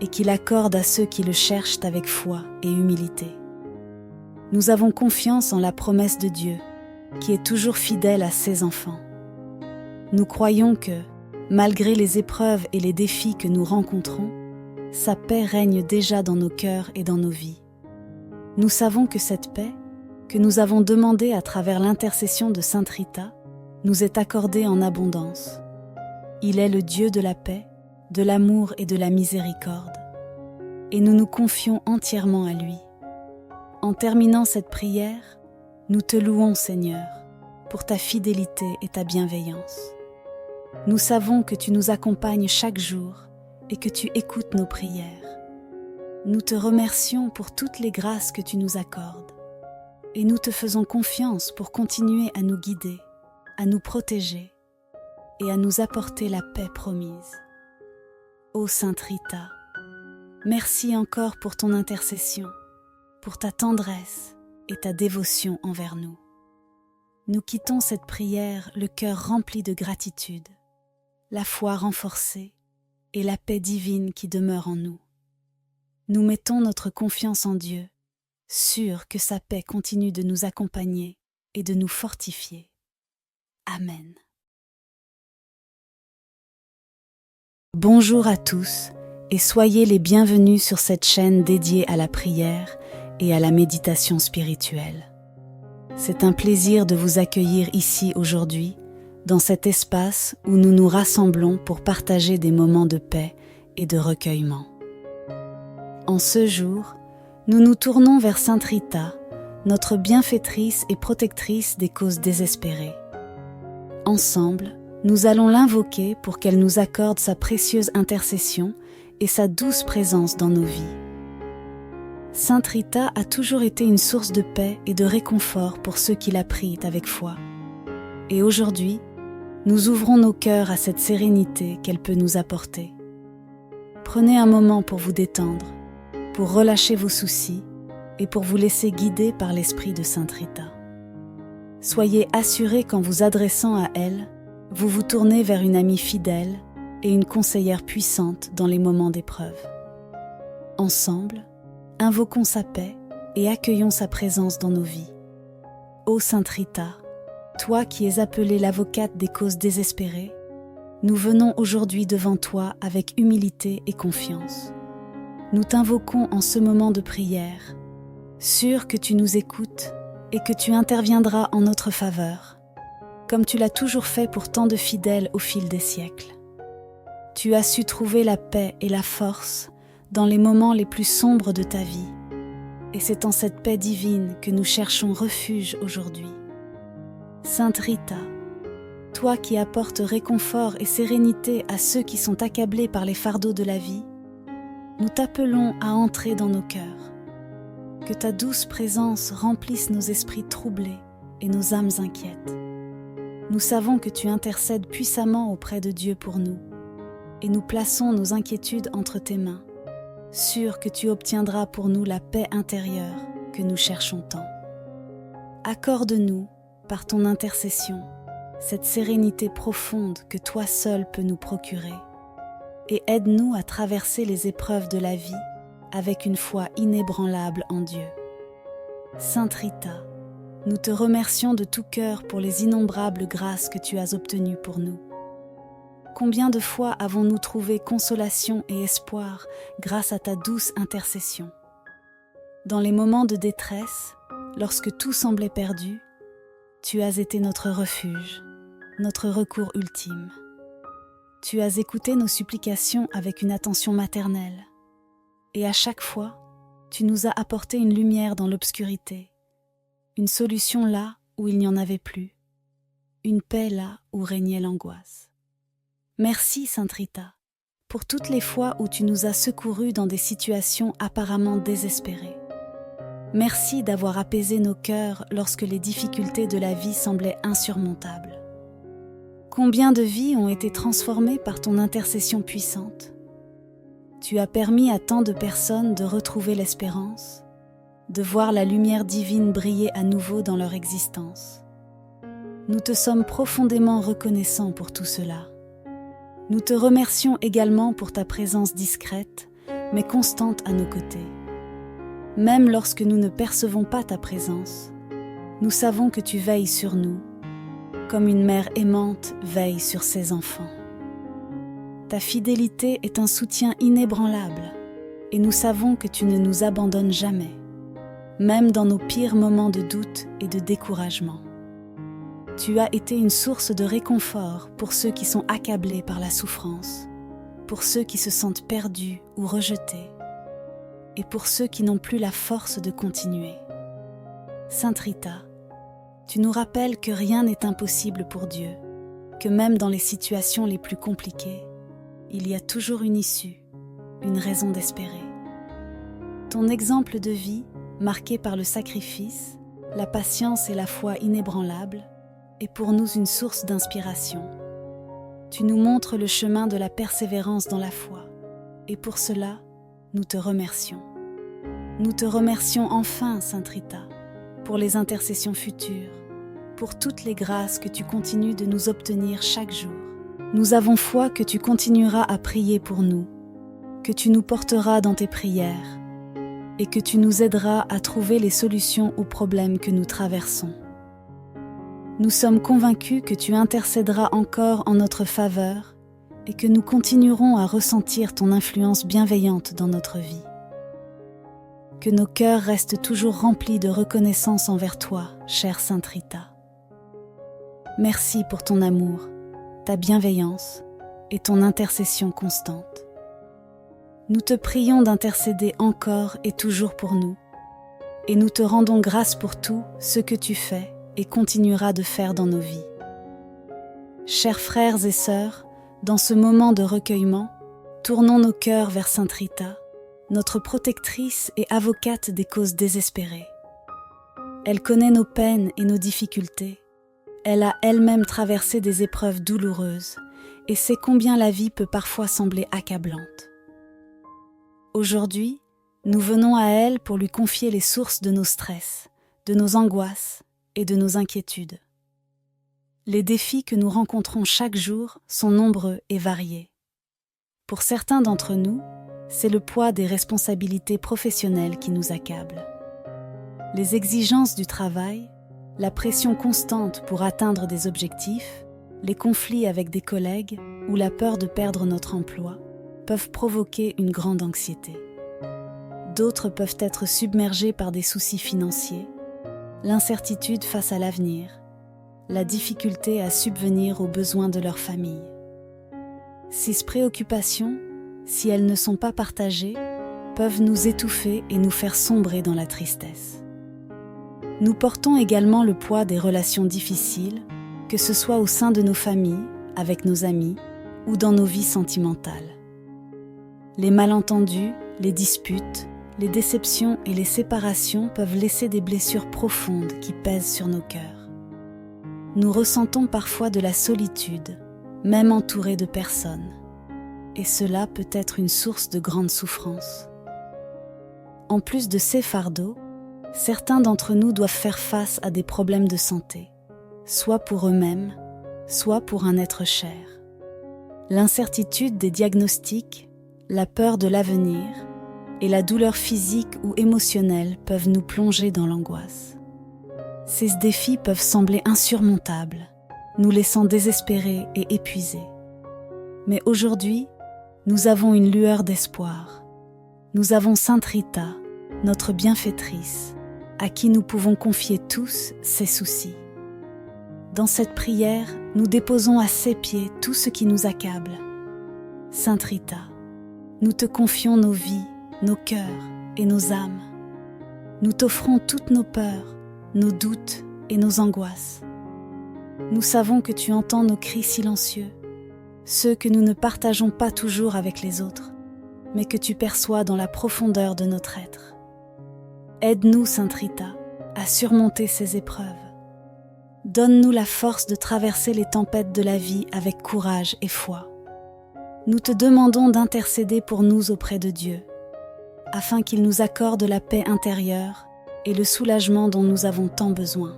et qu'il accorde à ceux qui le cherchent avec foi et humilité. Nous avons confiance en la promesse de Dieu, qui est toujours fidèle à ses enfants. Nous croyons que, malgré les épreuves et les défis que nous rencontrons, sa paix règne déjà dans nos cœurs et dans nos vies. Nous savons que cette paix, que nous avons demandée à travers l'intercession de Sainte Rita, nous est accordée en abondance. Il est le Dieu de la paix, de l'amour et de la miséricorde, et nous nous confions entièrement à lui. En terminant cette prière, nous te louons, Seigneur, pour ta fidélité et ta bienveillance. Nous savons que tu nous accompagnes chaque jour et que tu écoutes nos prières. Nous te remercions pour toutes les grâces que tu nous accordes et nous te faisons confiance pour continuer à nous guider, à nous protéger et à nous apporter la paix promise. Ô Sainte Rita, merci encore pour ton intercession, pour ta tendresse et ta dévotion envers nous. Nous quittons cette prière le cœur rempli de gratitude, la foi renforcée et la paix divine qui demeure en nous. Nous mettons notre confiance en Dieu, sûrs que sa paix continue de nous accompagner et de nous fortifier. Amen. Bonjour à tous et soyez les bienvenus sur cette chaîne dédiée à la prière et à la méditation spirituelle. C'est un plaisir de vous accueillir ici aujourd'hui, dans cet espace où nous nous rassemblons pour partager des moments de paix et de recueillement. En ce jour, nous nous tournons vers Sainte Rita, notre bienfaitrice et protectrice des causes désespérées. Ensemble, nous allons l'invoquer pour qu'elle nous accorde sa précieuse intercession et sa douce présence dans nos vies. Sainte Rita a toujours été une source de paix et de réconfort pour ceux qui la prient avec foi. Et aujourd'hui, nous ouvrons nos cœurs à cette sérénité qu'elle peut nous apporter. Prenez un moment pour vous détendre, pour relâcher vos soucis et pour vous laisser guider par l'esprit de Sainte Rita. Soyez assurés qu'en vous adressant à elle, vous vous tournez vers une amie fidèle et une conseillère puissante dans les moments d'épreuve. Ensemble, invoquons sa paix et accueillons sa présence dans nos vies. Ô Sainte Rita, toi qui es appelée l'avocate des causes désespérées, nous venons aujourd'hui devant toi avec humilité et confiance. Nous t'invoquons en ce moment de prière, sûrs que tu nous écoutes et que tu interviendras en notre faveur, comme tu l'as toujours fait pour tant de fidèles au fil des siècles. Tu as su trouver la paix et la force dans les moments les plus sombres de ta vie, et c'est en cette paix divine que nous cherchons refuge aujourd'hui. Sainte Rita, toi qui apportes réconfort et sérénité à ceux qui sont accablés par les fardeaux de la vie, nous t'appelons à entrer dans nos cœurs. Que ta douce présence remplisse nos esprits troublés et nos âmes inquiètes. Nous savons que tu intercèdes puissamment auprès de Dieu pour nous, et nous plaçons nos inquiétudes entre tes mains, sûrs que tu obtiendras pour nous la paix intérieure que nous cherchons tant. Accorde-nous, par ton intercession, cette sérénité profonde que toi seul peux nous procurer, et aide-nous à traverser les épreuves de la vie avec une foi inébranlable en Dieu. Sainte Rita, nous te remercions de tout cœur pour les innombrables grâces que tu as obtenues pour nous. Combien de fois avons-nous trouvé consolation et espoir grâce à ta douce intercession? Dans les moments de détresse, lorsque tout semblait perdu, tu as été notre refuge, notre recours ultime. Tu as écouté nos supplications avec une attention maternelle, et à chaque fois, tu nous as apporté une lumière dans l'obscurité, une solution là où il n'y en avait plus, une paix là où régnait l'angoisse. Merci, Sainte Rita, pour toutes les fois où tu nous as secourus dans des situations apparemment désespérées. Merci d'avoir apaisé nos cœurs lorsque les difficultés de la vie semblaient insurmontables. Combien de vies ont été transformées par ton intercession puissante? Tu as permis à tant de personnes de retrouver l'espérance, de voir la lumière divine briller à nouveau dans leur existence. Nous te sommes profondément reconnaissants pour tout cela. Nous te remercions également pour ta présence discrète, mais constante à nos côtés. Même lorsque nous ne percevons pas ta présence, nous savons que tu veilles sur nous, comme une mère aimante veille sur ses enfants. Ta fidélité est un soutien inébranlable, et nous savons que tu ne nous abandonnes jamais, même dans nos pires moments de doute et de découragement. Tu as été une source de réconfort pour ceux qui sont accablés par la souffrance, pour ceux qui se sentent perdus ou rejetés, et pour ceux qui n'ont plus la force de continuer. Sainte Rita, tu nous rappelles que rien n'est impossible pour Dieu, que même dans les situations les plus compliquées, il y a toujours une issue, une raison d'espérer. Ton exemple de vie, marqué par le sacrifice, la patience et la foi inébranlable, est pour nous une source d'inspiration. Tu nous montres le chemin de la persévérance dans la foi, et pour cela, nous te remercions. Nous te remercions enfin, Sainte Rita, pour les intercessions futures, pour toutes les grâces que tu continues de nous obtenir chaque jour. Nous avons foi que tu continueras à prier pour nous, que tu nous porteras dans tes prières et que tu nous aideras à trouver les solutions aux problèmes que nous traversons. Nous sommes convaincus que tu intercéderas encore en notre faveur et que nous continuerons à ressentir ton influence bienveillante dans notre vie. Que nos cœurs restent toujours remplis de reconnaissance envers toi, chère Sainte Rita. Merci pour ton amour, ta bienveillance et ton intercession constante. Nous te prions d'intercéder encore et toujours pour nous, et nous te rendons grâce pour tout ce que tu fais et continueras de faire dans nos vies. Chers frères et sœurs, dans ce moment de recueillement, tournons nos cœurs vers Sainte Rita, notre protectrice et avocate des causes désespérées. Elle connaît nos peines et nos difficultés. Elle a elle-même traversé des épreuves douloureuses et sait combien la vie peut parfois sembler accablante. Aujourd'hui, nous venons à elle pour lui confier les sources de nos stress, de nos angoisses et de nos inquiétudes. Les défis que nous rencontrons chaque jour sont nombreux et variés. Pour certains d'entre nous, c'est le poids des responsabilités professionnelles qui nous accable. Les exigences du travail, la pression constante pour atteindre des objectifs, les conflits avec des collègues ou la peur de perdre notre emploi peuvent provoquer une grande anxiété. D'autres peuvent être submergés par des soucis financiers, l'incertitude face à l'avenir, la difficulté à subvenir aux besoins de leur famille. Ces préoccupations, si elles ne sont pas partagées, peuvent nous étouffer et nous faire sombrer dans la tristesse. Nous portons également le poids des relations difficiles, que ce soit au sein de nos familles, avec nos amis ou dans nos vies sentimentales. Les malentendus, les disputes, les déceptions et les séparations peuvent laisser des blessures profondes qui pèsent sur nos cœurs. Nous ressentons parfois de la solitude, même entourés de personnes, et cela peut être une source de grande souffrance. En plus de ces fardeaux, certains d'entre nous doivent faire face à des problèmes de santé, soit pour eux-mêmes, soit pour un être cher. L'incertitude des diagnostics, la peur de l'avenir et la douleur physique ou émotionnelle peuvent nous plonger dans l'angoisse. Ces défis peuvent sembler insurmontables, nous laissant désespérés et épuisés. Mais aujourd'hui, nous avons une lueur d'espoir. Nous avons Sainte Rita, notre bienfaitrice, à qui nous pouvons confier tous ces soucis. Dans cette prière, nous déposons à ses pieds tout ce qui nous accable. Sainte Rita, nous te confions nos vies, nos cœurs et nos âmes. Nous t'offrons toutes nos peurs, nos doutes et nos angoisses. Nous savons que tu entends nos cris silencieux, ceux que nous ne partageons pas toujours avec les autres, mais que tu perçois dans la profondeur de notre être. Aide-nous, Sainte Rita, à surmonter ces épreuves. Donne-nous la force de traverser les tempêtes de la vie avec courage et foi. Nous te demandons d'intercéder pour nous auprès de Dieu, afin qu'il nous accorde la paix intérieure et le soulagement dont nous avons tant besoin.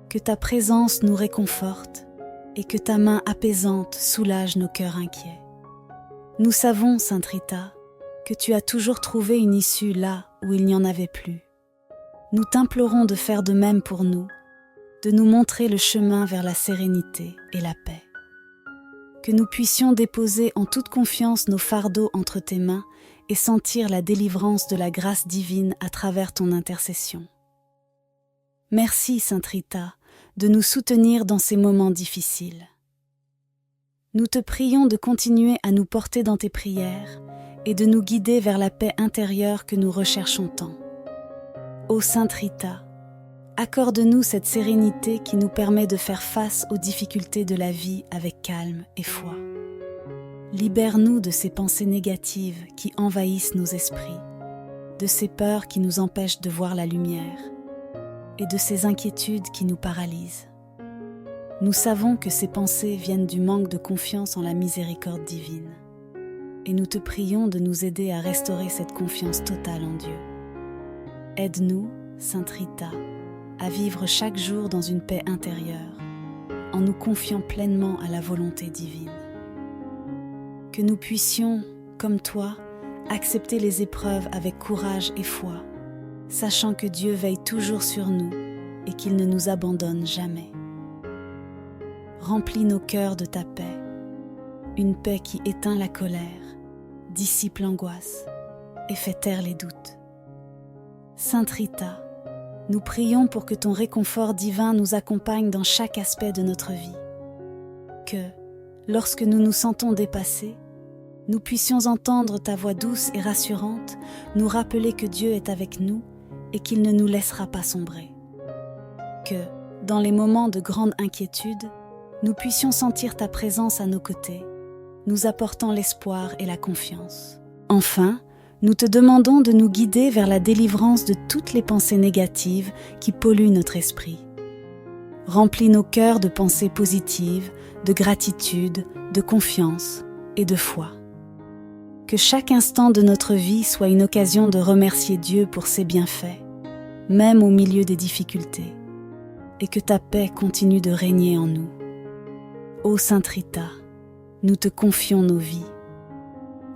Que ta présence nous réconforte et que ta main apaisante soulage nos cœurs inquiets. Nous savons, Sainte Rita, que tu as toujours trouvé une issue là où il n'y en avait plus. Nous t'implorons de faire de même pour nous, de nous montrer le chemin vers la sérénité et la paix. Que nous puissions déposer en toute confiance nos fardeaux entre tes mains et sentir la délivrance de la grâce divine à travers ton intercession. Merci, Sainte Rita, de nous soutenir dans ces moments difficiles. Nous te prions de continuer à nous porter dans tes prières et de nous guider vers la paix intérieure que nous recherchons tant. Ô Sainte Rita, accorde-nous cette sérénité qui nous permet de faire face aux difficultés de la vie avec calme et foi. Libère-nous de ces pensées négatives qui envahissent nos esprits, de ces peurs qui nous empêchent de voir la lumière et de ces inquiétudes qui nous paralysent. Nous savons que ces pensées viennent du manque de confiance en la miséricorde divine. Et nous te prions de nous aider à restaurer cette confiance totale en Dieu. Aide-nous, Sainte Rita, à vivre chaque jour dans une paix intérieure, en nous confiant pleinement à la volonté divine. Que nous puissions, comme toi, accepter les épreuves avec courage et foi, sachant que Dieu veille toujours sur nous et qu'il ne nous abandonne jamais. Remplis nos cœurs de ta paix, une paix qui éteint la colère, dissipe l'angoisse et fait taire les doutes. Sainte Rita, nous prions pour que ton réconfort divin nous accompagne dans chaque aspect de notre vie. Que, lorsque nous nous sentons dépassés, nous puissions entendre ta voix douce et rassurante nous rappeler que Dieu est avec nous et qu'il ne nous laissera pas sombrer. Que, dans les moments de grande inquiétude, nous puissions sentir ta présence à nos côtés, nous apportant l'espoir et la confiance. Enfin, nous te demandons de nous guider vers la délivrance de toutes les pensées négatives qui polluent notre esprit. Remplis nos cœurs de pensées positives, de gratitude, de confiance et de foi. Que chaque instant de notre vie soit une occasion de remercier Dieu pour ses bienfaits, même au milieu des difficultés, et que ta paix continue de régner en nous. Ô Sainte Rita, nous te confions nos vies.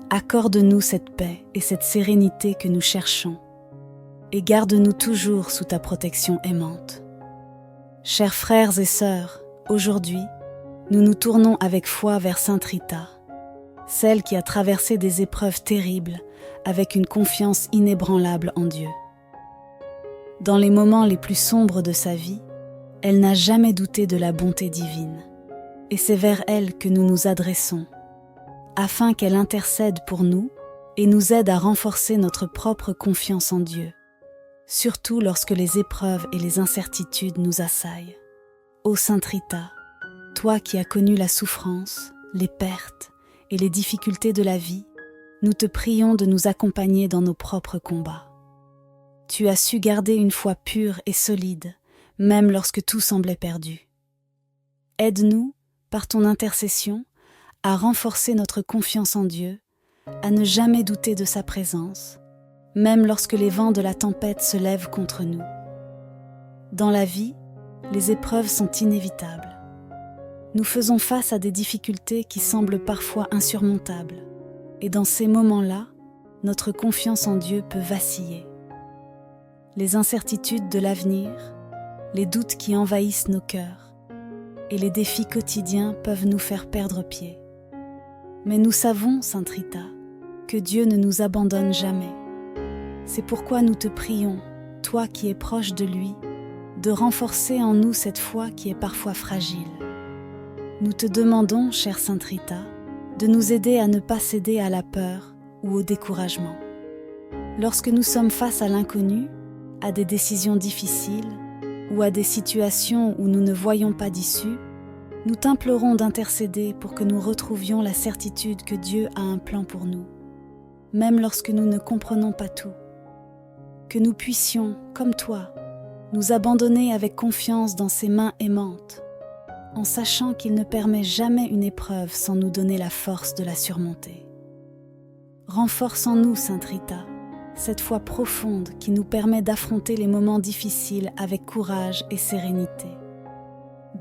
Accorde-nous cette paix et cette sérénité que nous cherchons, et garde-nous toujours sous ta protection aimante. Chers frères et sœurs, aujourd'hui, nous nous tournons avec foi vers Sainte Rita, celle qui a traversé des épreuves terribles avec une confiance inébranlable en Dieu. Dans les moments les plus sombres de sa vie, elle n'a jamais douté de la bonté divine, et c'est vers elle que nous nous adressons, afin qu'elle intercède pour nous et nous aide à renforcer notre propre confiance en Dieu, surtout lorsque les épreuves et les incertitudes nous assaillent. Ô Sainte Rita, toi qui as connu la souffrance, les pertes et les difficultés de la vie, nous te prions de nous accompagner dans nos propres combats. Tu as su garder une foi pure et solide, même lorsque tout semblait perdu. Aide-nous, par ton intercession, à renforcer notre confiance en Dieu, à ne jamais douter de sa présence, même lorsque les vents de la tempête se lèvent contre nous. Dans la vie, les épreuves sont inévitables. Nous faisons face à des difficultés qui semblent parfois insurmontables, et dans ces moments-là, notre confiance en Dieu peut vaciller. Les incertitudes de l'avenir, les doutes qui envahissent nos cœurs, et les défis quotidiens peuvent nous faire perdre pied. Mais nous savons, Sainte Rita, que Dieu ne nous abandonne jamais. C'est pourquoi nous te prions, toi qui es proche de lui, de renforcer en nous cette foi qui est parfois fragile. Nous te demandons, chère Sainte Rita, de nous aider à ne pas céder à la peur ou au découragement. Lorsque nous sommes face à l'inconnu, à des décisions difficiles ou à des situations où nous ne voyons pas d'issue, nous t'implorons d'intercéder pour que nous retrouvions la certitude que Dieu a un plan pour nous, même lorsque nous ne comprenons pas tout. Que nous puissions, comme toi, nous abandonner avec confiance dans ses mains aimantes, en sachant qu'il ne permet jamais une épreuve sans nous donner la force de la surmonter. Renforce en nous, Sainte Rita, cette foi profonde qui nous permet d'affronter les moments difficiles avec courage et sérénité.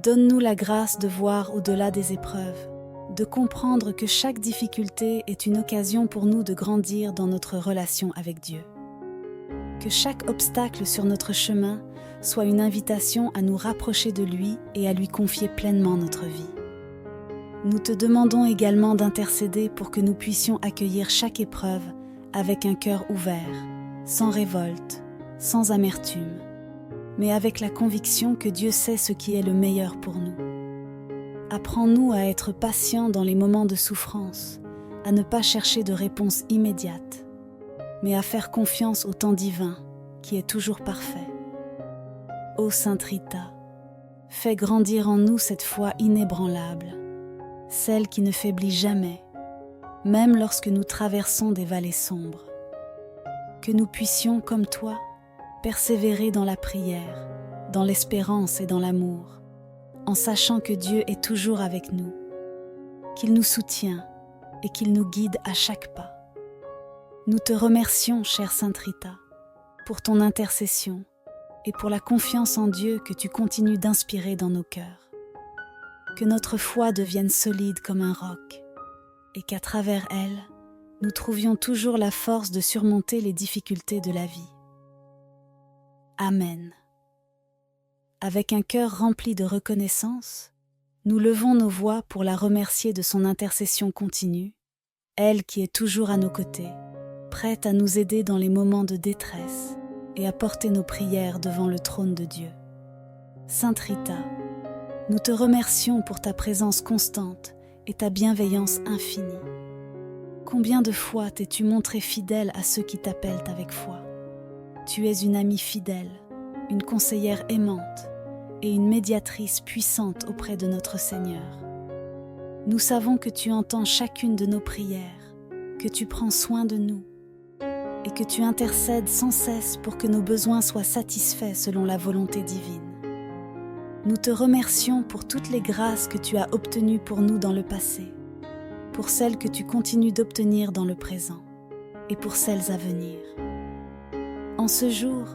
Donne-nous la grâce de voir au-delà des épreuves, de comprendre que chaque difficulté est une occasion pour nous de grandir dans notre relation avec Dieu. Que chaque obstacle sur notre chemin soit une invitation à nous rapprocher de lui et à lui confier pleinement notre vie. Nous te demandons également d'intercéder pour que nous puissions accueillir chaque épreuve avec un cœur ouvert, sans révolte, sans amertume, mais avec la conviction que Dieu sait ce qui est le meilleur pour nous. Apprends-nous à être patients dans les moments de souffrance, à ne pas chercher de réponse immédiate, mais à faire confiance au temps divin qui est toujours parfait. Ô Sainte Rita, fais grandir en nous cette foi inébranlable, celle qui ne faiblit jamais, même lorsque nous traversons des vallées sombres. Que nous puissions, comme toi, persévérer dans la prière, dans l'espérance et dans l'amour, en sachant que Dieu est toujours avec nous, qu'il nous soutient et qu'il nous guide à chaque pas. Nous te remercions, chère Sainte Rita, pour ton intercession et pour la confiance en Dieu que tu continues d'inspirer dans nos cœurs. Que notre foi devienne solide comme un roc et qu'à travers elle, nous trouvions toujours la force de surmonter les difficultés de la vie. Amen. Avec un cœur rempli de reconnaissance, nous levons nos voix pour la remercier de son intercession continue, elle qui est toujours à nos côtés, prête à nous aider dans les moments de détresse et à porter nos prières devant le trône de Dieu. Sainte Rita, nous te remercions pour ta présence constante et ta bienveillance infinie. Combien de fois t'es-tu montrée fidèle à ceux qui t'appellent avec foi? Tu es une amie fidèle, une conseillère aimante et une médiatrice puissante auprès de notre Seigneur. Nous savons que tu entends chacune de nos prières, que tu prends soin de nous et que tu intercèdes sans cesse pour que nos besoins soient satisfaits selon la volonté divine. Nous te remercions pour toutes les grâces que tu as obtenues pour nous dans le passé, pour celles que tu continues d'obtenir dans le présent et pour celles à venir. En ce jour,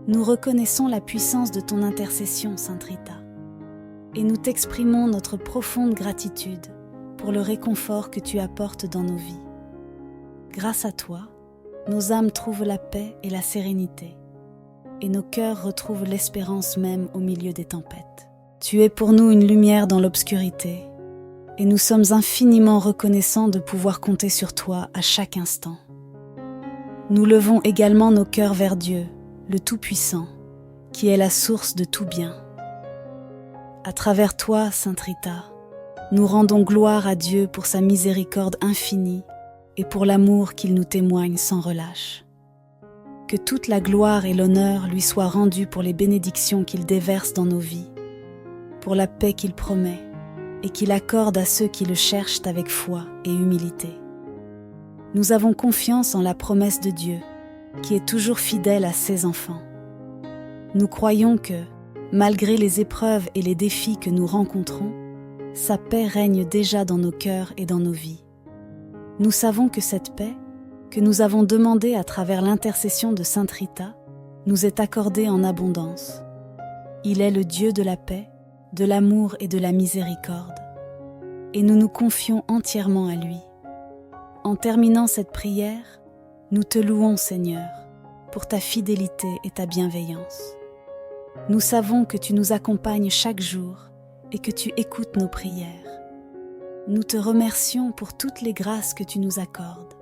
nous reconnaissons la puissance de ton intercession, Sainte Rita, et nous t'exprimons notre profonde gratitude pour le réconfort que tu apportes dans nos vies. Grâce à toi, nos âmes trouvent la paix et la sérénité, et nos cœurs retrouvent l'espérance même au milieu des tempêtes. Tu es pour nous une lumière dans l'obscurité, et nous sommes infiniment reconnaissants de pouvoir compter sur toi à chaque instant. Nous levons également nos cœurs vers Dieu, le Tout-Puissant, qui est la source de tout bien. À travers toi, Sainte Rita, nous rendons gloire à Dieu pour sa miséricorde infinie et pour l'amour qu'il nous témoigne sans relâche. Que toute la gloire et l'honneur lui soient rendus pour les bénédictions qu'il déverse dans nos vies, pour la paix qu'il promet et qu'il accorde à ceux qui le cherchent avec foi et humilité. Nous avons confiance en la promesse de Dieu, qui est toujours fidèle à ses enfants. Nous croyons que, malgré les épreuves et les défis que nous rencontrons, sa paix règne déjà dans nos cœurs et dans nos vies. Nous savons que cette paix, que nous avons demandée à travers l'intercession de Sainte Rita, nous est accordée en abondance. Il est le Dieu de la paix, de l'amour et de la miséricorde, et nous nous confions entièrement à lui. En terminant cette prière, nous te louons, Seigneur, pour ta fidélité et ta bienveillance. Nous savons que tu nous accompagnes chaque jour et que tu écoutes nos prières. Nous te remercions pour toutes les grâces que tu nous accordes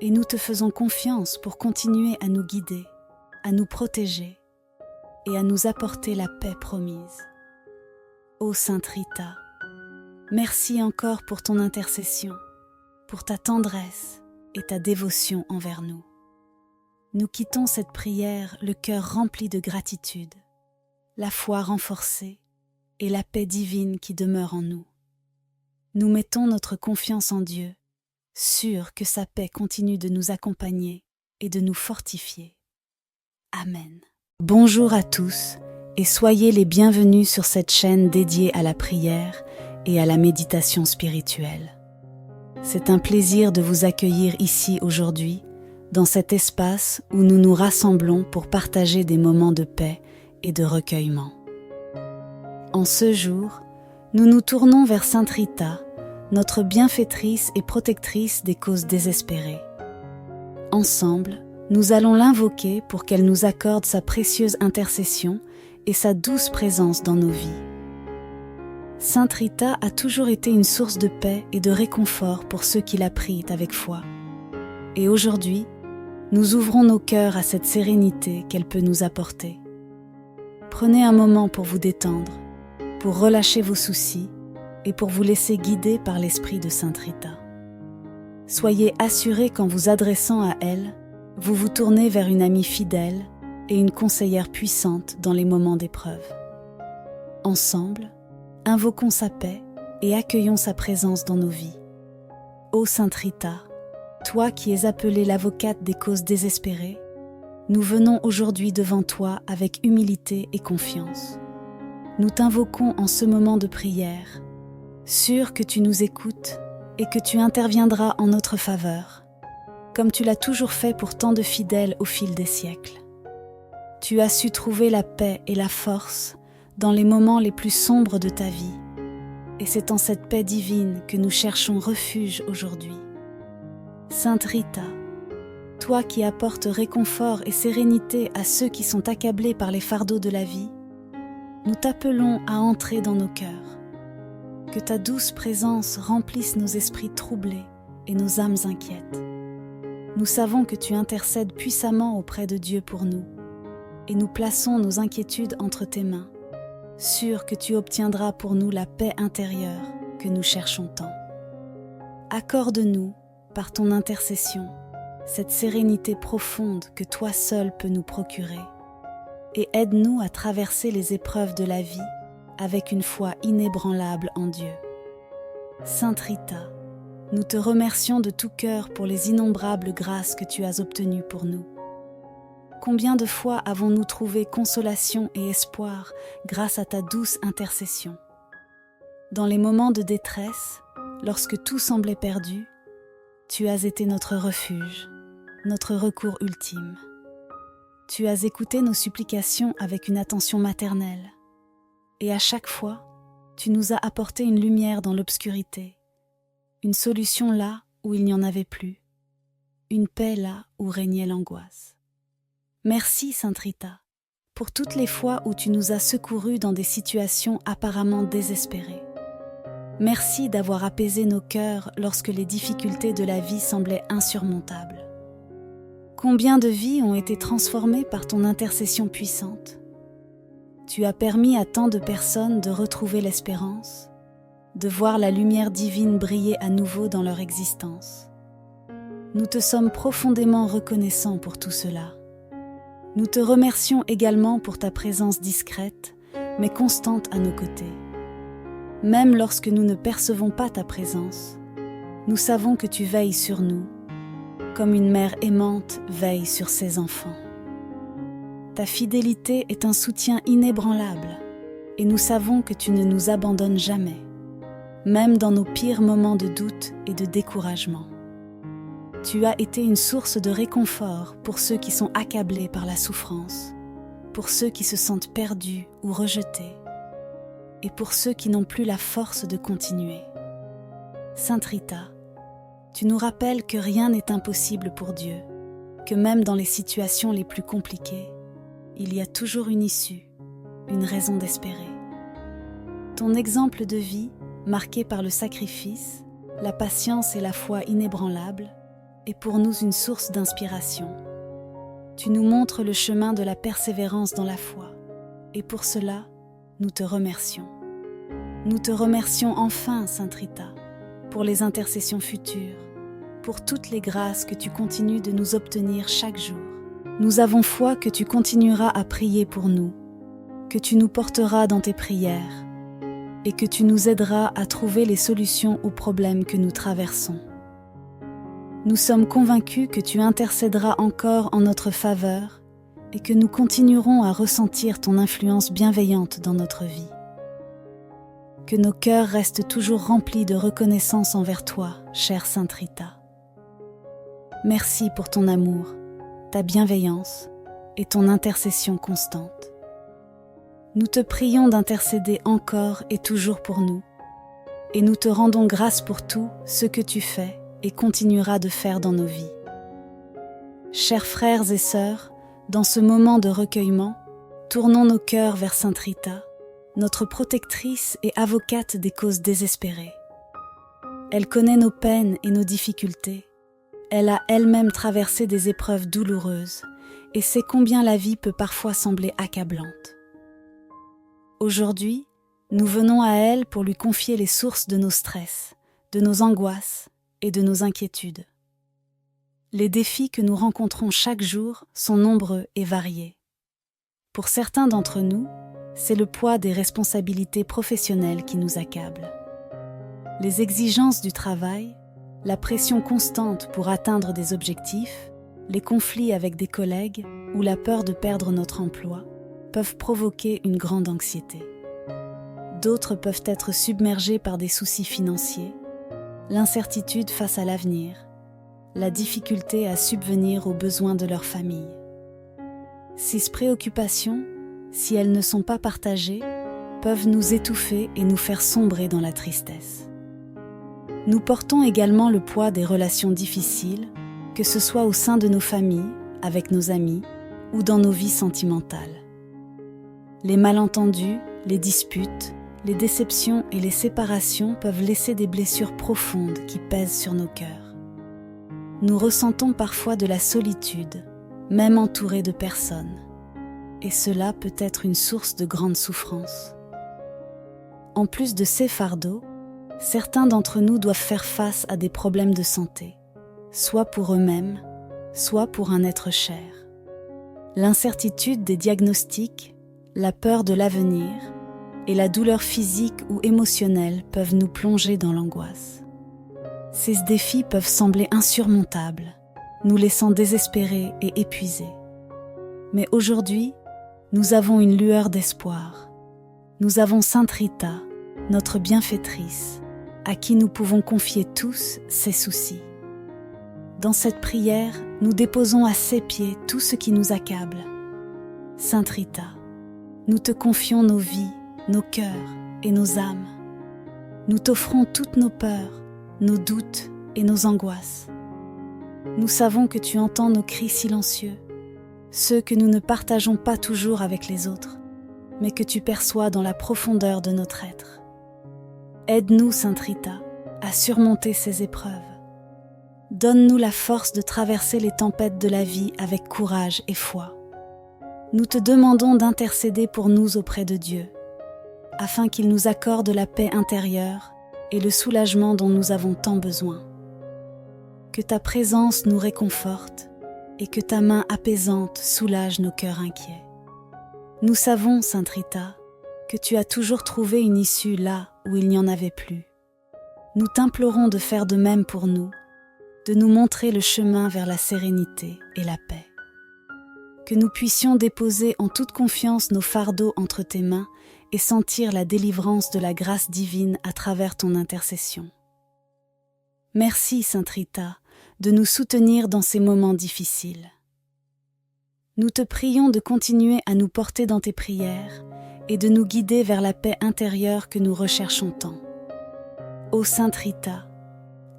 et nous te faisons confiance pour continuer à nous guider, à nous protéger et à nous apporter la paix promise. Ô Sainte Rita, merci encore pour ton intercession, pour ta tendresse et ta dévotion envers nous. Nous quittons cette prière le cœur rempli de gratitude, la foi renforcée et la paix divine qui demeure en nous. Nous mettons notre confiance en Dieu, sûrs que sa paix continue de nous accompagner et de nous fortifier. Amen. Bonjour à tous et soyez les bienvenus sur cette chaîne dédiée à la prière et à la méditation spirituelle. C'est un plaisir de vous accueillir ici aujourd'hui, dans cet espace où nous nous rassemblons pour partager des moments de paix et de recueillement. En ce jour, nous nous tournons vers Sainte Rita, notre bienfaitrice et protectrice des causes désespérées. Ensemble, nous allons l'invoquer pour qu'elle nous accorde sa précieuse intercession et sa douce présence dans nos vies. Sainte Rita a toujours été une source de paix et de réconfort pour ceux qui la prient avec foi. Et aujourd'hui, nous ouvrons nos cœurs à cette sérénité qu'elle peut nous apporter. Prenez un moment pour vous détendre, pour relâcher vos soucis et pour vous laisser guider par l'esprit de Sainte Rita. Soyez assurés qu'en vous adressant à elle, vous vous tournez vers une amie fidèle et une conseillère puissante dans les moments d'épreuve. Ensemble, invoquons sa paix et accueillons sa présence dans nos vies. Ô Sainte Rita, toi qui es appelée l'avocate des causes désespérées, nous venons aujourd'hui devant toi avec humilité et confiance. Nous t'invoquons en ce moment de prière, sûrs que tu nous écoutes et que tu interviendras en notre faveur, comme tu l'as toujours fait pour tant de fidèles au fil des siècles. Tu as su trouver la paix et la force dans les moments les plus sombres de ta vie, et c'est en cette paix divine que nous cherchons refuge aujourd'hui. Sainte Rita, toi qui apportes réconfort et sérénité à ceux qui sont accablés par les fardeaux de la vie, nous t'appelons à entrer dans nos cœurs. Que ta douce présence remplisse nos esprits troublés et nos âmes inquiètes. Nous savons que tu intercèdes puissamment auprès de Dieu pour nous, et nous plaçons nos inquiétudes entre tes mains, sûrs que tu obtiendras pour nous la paix intérieure que nous cherchons tant. Accorde-nous, par ton intercession, cette sérénité profonde que toi seul peux nous procurer, et aide-nous à traverser les épreuves de la vie avec une foi inébranlable en Dieu. Sainte Rita, nous te remercions de tout cœur pour les innombrables grâces que tu as obtenues pour nous. Combien de fois avons-nous trouvé consolation et espoir grâce à ta douce intercession? Dans les moments de détresse, lorsque tout semblait perdu, tu as été notre refuge, notre recours ultime. Tu as écouté nos supplications avec une attention maternelle, et à chaque fois, tu nous as apporté une lumière dans l'obscurité, une solution là où il n'y en avait plus, une paix là où régnait l'angoisse. Merci, Sainte Rita, pour toutes les fois où tu nous as secourus dans des situations apparemment désespérées. Merci d'avoir apaisé nos cœurs lorsque les difficultés de la vie semblaient insurmontables. Combien de vies ont été transformées par ton intercession puissante? Tu as permis à tant de personnes de retrouver l'espérance, de voir la lumière divine briller à nouveau dans leur existence. Nous te sommes profondément reconnaissants pour tout cela. Nous te remercions également pour ta présence discrète, mais constante à nos côtés. Même lorsque nous ne percevons pas ta présence, nous savons que tu veilles sur nous, comme une mère aimante veille sur ses enfants. Ta fidélité est un soutien inébranlable, et nous savons que tu ne nous abandonnes jamais, même dans nos pires moments de doute et de découragement. Tu as été une source de réconfort pour ceux qui sont accablés par la souffrance, pour ceux qui se sentent perdus ou rejetés, et pour ceux qui n'ont plus la force de continuer. Sainte Rita, tu nous rappelles que rien n'est impossible pour Dieu, que même dans les situations les plus compliquées, il y a toujours une issue, une raison d'espérer. Ton exemple de vie, marqué par le sacrifice, la patience et la foi inébranlables, est pour nous une source d'inspiration. Tu nous montres le chemin de la persévérance dans la foi, et pour cela, nous te remercions. Nous te remercions enfin, Sainte Rita, pour les intercessions futures, pour toutes les grâces que tu continues de nous obtenir chaque jour. Nous avons foi que tu continueras à prier pour nous, que tu nous porteras dans tes prières, et que tu nous aideras à trouver les solutions aux problèmes que nous traversons. Nous sommes convaincus que tu intercéderas encore en notre faveur et que nous continuerons à ressentir ton influence bienveillante dans notre vie. Que nos cœurs restent toujours remplis de reconnaissance envers toi, chère Sainte Rita. Merci pour ton amour, ta bienveillance et ton intercession constante. Nous te prions d'intercéder encore et toujours pour nous, et nous te rendons grâce pour tout ce que tu fais et continueras de faire dans nos vies. Chers frères et sœurs, dans ce moment de recueillement, tournons nos cœurs vers Sainte Rita, notre protectrice et avocate des causes désespérées. Elle connaît nos peines et nos difficultés. Elle a elle-même traversé des épreuves douloureuses et sait combien la vie peut parfois sembler accablante. Aujourd'hui, nous venons à elle pour lui confier les sources de nos stress, de nos angoisses et de nos inquiétudes. Les défis que nous rencontrons chaque jour sont nombreux et variés. Pour certains d'entre nous, c'est le poids des responsabilités professionnelles qui nous accable. Les exigences du travail, la pression constante pour atteindre des objectifs, les conflits avec des collègues ou la peur de perdre notre emploi peuvent provoquer une grande anxiété. D'autres peuvent être submergés par des soucis financiers, l'incertitude face à l'avenir, la difficulté à subvenir aux besoins de leur famille. Ces préoccupations, si elles ne sont pas partagées, peuvent nous étouffer et nous faire sombrer dans la tristesse. Nous portons également le poids des relations difficiles, que ce soit au sein de nos familles, avec nos amis ou dans nos vies sentimentales. Les malentendus, les disputes, les déceptions et les séparations peuvent laisser des blessures profondes qui pèsent sur nos cœurs. Nous ressentons parfois de la solitude, même entourés de personnes, et cela peut être une source de grande souffrance. En plus de ces fardeaux, certains d'entre nous doivent faire face à des problèmes de santé, soit pour eux-mêmes, soit pour un être cher. L'incertitude des diagnostics, la peur de l'avenir et la douleur physique ou émotionnelle peuvent nous plonger dans l'angoisse. Ces défis peuvent sembler insurmontables, nous laissant désespérés et épuisés. Mais aujourd'hui, nous avons une lueur d'espoir. Nous avons Sainte Rita, notre bienfaitrice, à qui nous pouvons confier tous ces soucis. Dans cette prière, nous déposons à ses pieds tout ce qui nous accable. Sainte Rita, nous te confions nos vies, nos cœurs et nos âmes. Nous t'offrons toutes nos peurs, nos doutes et nos angoisses. Nous savons que tu entends nos cris silencieux, ceux que nous ne partageons pas toujours avec les autres, mais que tu perçois dans la profondeur de notre être. Aide-nous, Sainte Rita, à surmonter ces épreuves. Donne-nous la force de traverser les tempêtes de la vie avec courage et foi. Nous te demandons d'intercéder pour nous auprès de Dieu, afin qu'il nous accorde la paix intérieure et le soulagement dont nous avons tant besoin. Que ta présence nous réconforte et que ta main apaisante soulage nos cœurs inquiets. Nous savons, Sainte Rita, que tu as toujours trouvé une issue là où il n'y en avait plus. Nous t'implorons de faire de même pour nous, de nous montrer le chemin vers la sérénité et la paix. Que nous puissions déposer en toute confiance nos fardeaux entre tes mains et sentir la délivrance de la grâce divine à travers ton intercession. Merci, Sainte Rita, de nous soutenir dans ces moments difficiles. Nous te prions de continuer à nous porter dans tes prières et de nous guider vers la paix intérieure que nous recherchons tant. Ô Sainte Rita,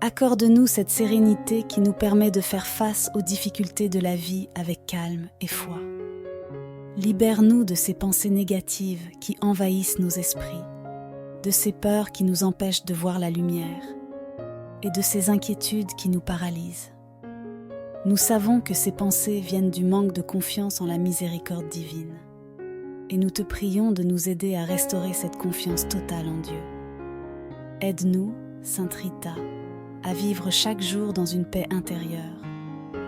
accorde-nous cette sérénité qui nous permet de faire face aux difficultés de la vie avec calme et foi. Libère-nous de ces pensées négatives qui envahissent nos esprits, de ces peurs qui nous empêchent de voir la lumière et de ces inquiétudes qui nous paralysent. Nous savons que ces pensées viennent du manque de confiance en la miséricorde divine et nous te prions de nous aider à restaurer cette confiance totale en Dieu. Aide-nous, Sainte Rita, à vivre chaque jour dans une paix intérieure,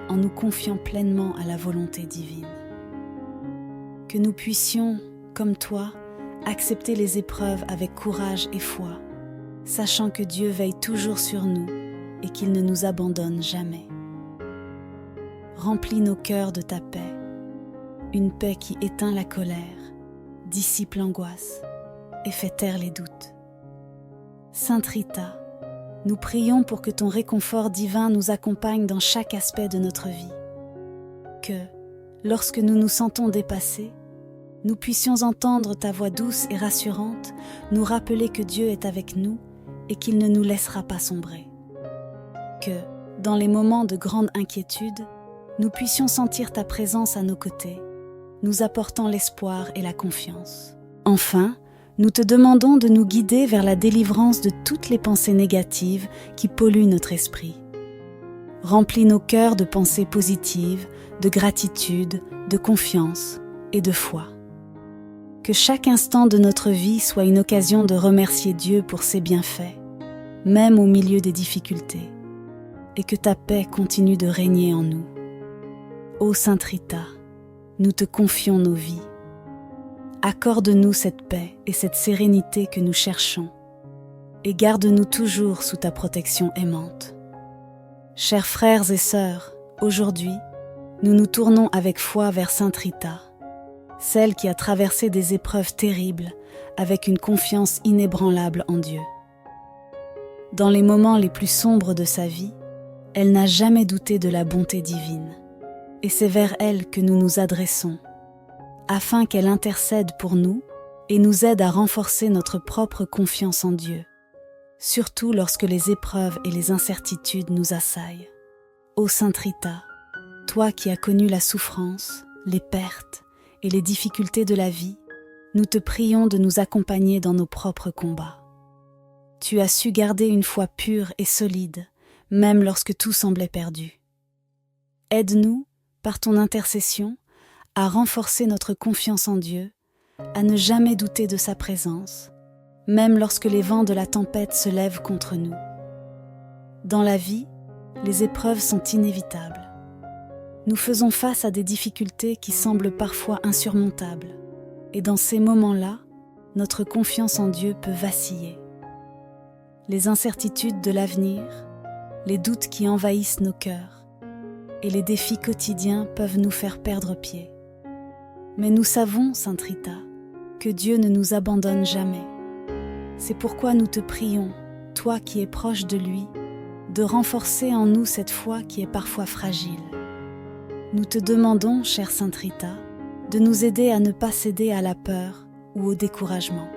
en nous confiant pleinement à la volonté divine. Que nous puissions, comme toi, accepter les épreuves avec courage et foi, sachant que Dieu veille toujours sur nous et qu'il ne nous abandonne jamais. Remplis nos cœurs de ta paix, une paix qui éteint la colère, dissipe l'angoisse et fait taire les doutes. Sainte Rita, nous prions pour que ton réconfort divin nous accompagne dans chaque aspect de notre vie. Que, lorsque nous nous sentons dépassés, nous puissions entendre ta voix douce et rassurante nous rappeler que Dieu est avec nous et qu'il ne nous laissera pas sombrer. Que, dans les moments de grande inquiétude, nous puissions sentir ta présence à nos côtés, nous apportant l'espoir et la confiance. Enfin, nous te demandons de nous guider vers la délivrance de toutes les pensées négatives qui polluent notre esprit. Remplis nos cœurs de pensées positives, de gratitude, de confiance et de foi. Que chaque instant de notre vie soit une occasion de remercier Dieu pour ses bienfaits, même au milieu des difficultés, et que ta paix continue de régner en nous. Ô Sainte Rita, nous te confions nos vies. Accorde-nous cette paix et cette sérénité que nous cherchons, et garde-nous toujours sous ta protection aimante. Chers frères et sœurs, aujourd'hui, nous nous tournons avec foi vers Sainte Rita, celle qui a traversé des épreuves terribles avec une confiance inébranlable en Dieu. Dans les moments les plus sombres de sa vie, elle n'a jamais douté de la bonté divine, et c'est vers elle que nous nous adressons, afin qu'elle intercède pour nous et nous aide à renforcer notre propre confiance en Dieu, surtout lorsque les épreuves et les incertitudes nous assaillent. Ô Sainte Rita, toi qui as connu la souffrance, les pertes et les difficultés de la vie, nous te prions de nous accompagner dans nos propres combats. Tu as su garder une foi pure et solide, même lorsque tout semblait perdu. Aide-nous, par ton intercession, à renforcer notre confiance en Dieu, à ne jamais douter de sa présence, même lorsque les vents de la tempête se lèvent contre nous. Dans la vie, les épreuves sont inévitables. Nous faisons face à des difficultés qui semblent parfois insurmontables, et dans ces moments-là, notre confiance en Dieu peut vaciller. Les incertitudes de l'avenir, les doutes qui envahissent nos cœurs, et les défis quotidiens peuvent nous faire perdre pied. Mais nous savons, Sainte Rita, que Dieu ne nous abandonne jamais. C'est pourquoi nous te prions, toi qui es proche de lui, de renforcer en nous cette foi qui est parfois fragile. Nous te demandons, chère Sainte Rita, de nous aider à ne pas céder à la peur ou au découragement.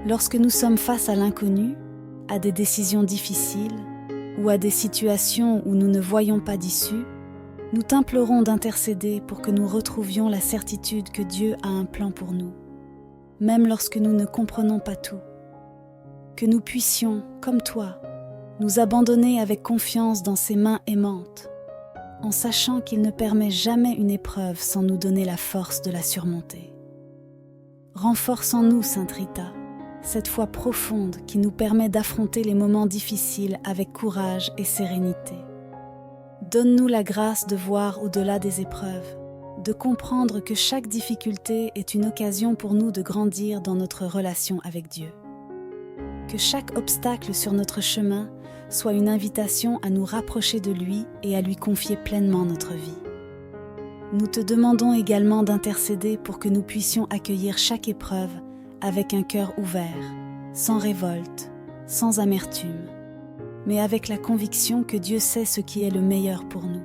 Lorsque nous sommes face à l'inconnu, à des décisions difficiles ou à des situations où nous ne voyons pas d'issue, nous t'implorons d'intercéder pour que nous retrouvions la certitude que Dieu a un plan pour nous, même lorsque nous ne comprenons pas tout. Que nous puissions, comme toi, nous abandonner avec confiance dans ses mains aimantes, en sachant qu'il ne permet jamais une épreuve sans nous donner la force de la surmonter. Renforce en nous, Sainte Rita, cette foi profonde qui nous permet d'affronter les moments difficiles avec courage et sérénité. Donne-nous la grâce de voir au-delà des épreuves, de comprendre que chaque difficulté est une occasion pour nous de grandir dans notre relation avec Dieu. Que chaque obstacle sur notre chemin soit une invitation à nous rapprocher de lui et à lui confier pleinement notre vie. Nous te demandons également d'intercéder pour que nous puissions accueillir chaque épreuve avec un cœur ouvert, sans révolte, sans amertume, mais avec la conviction que Dieu sait ce qui est le meilleur pour nous.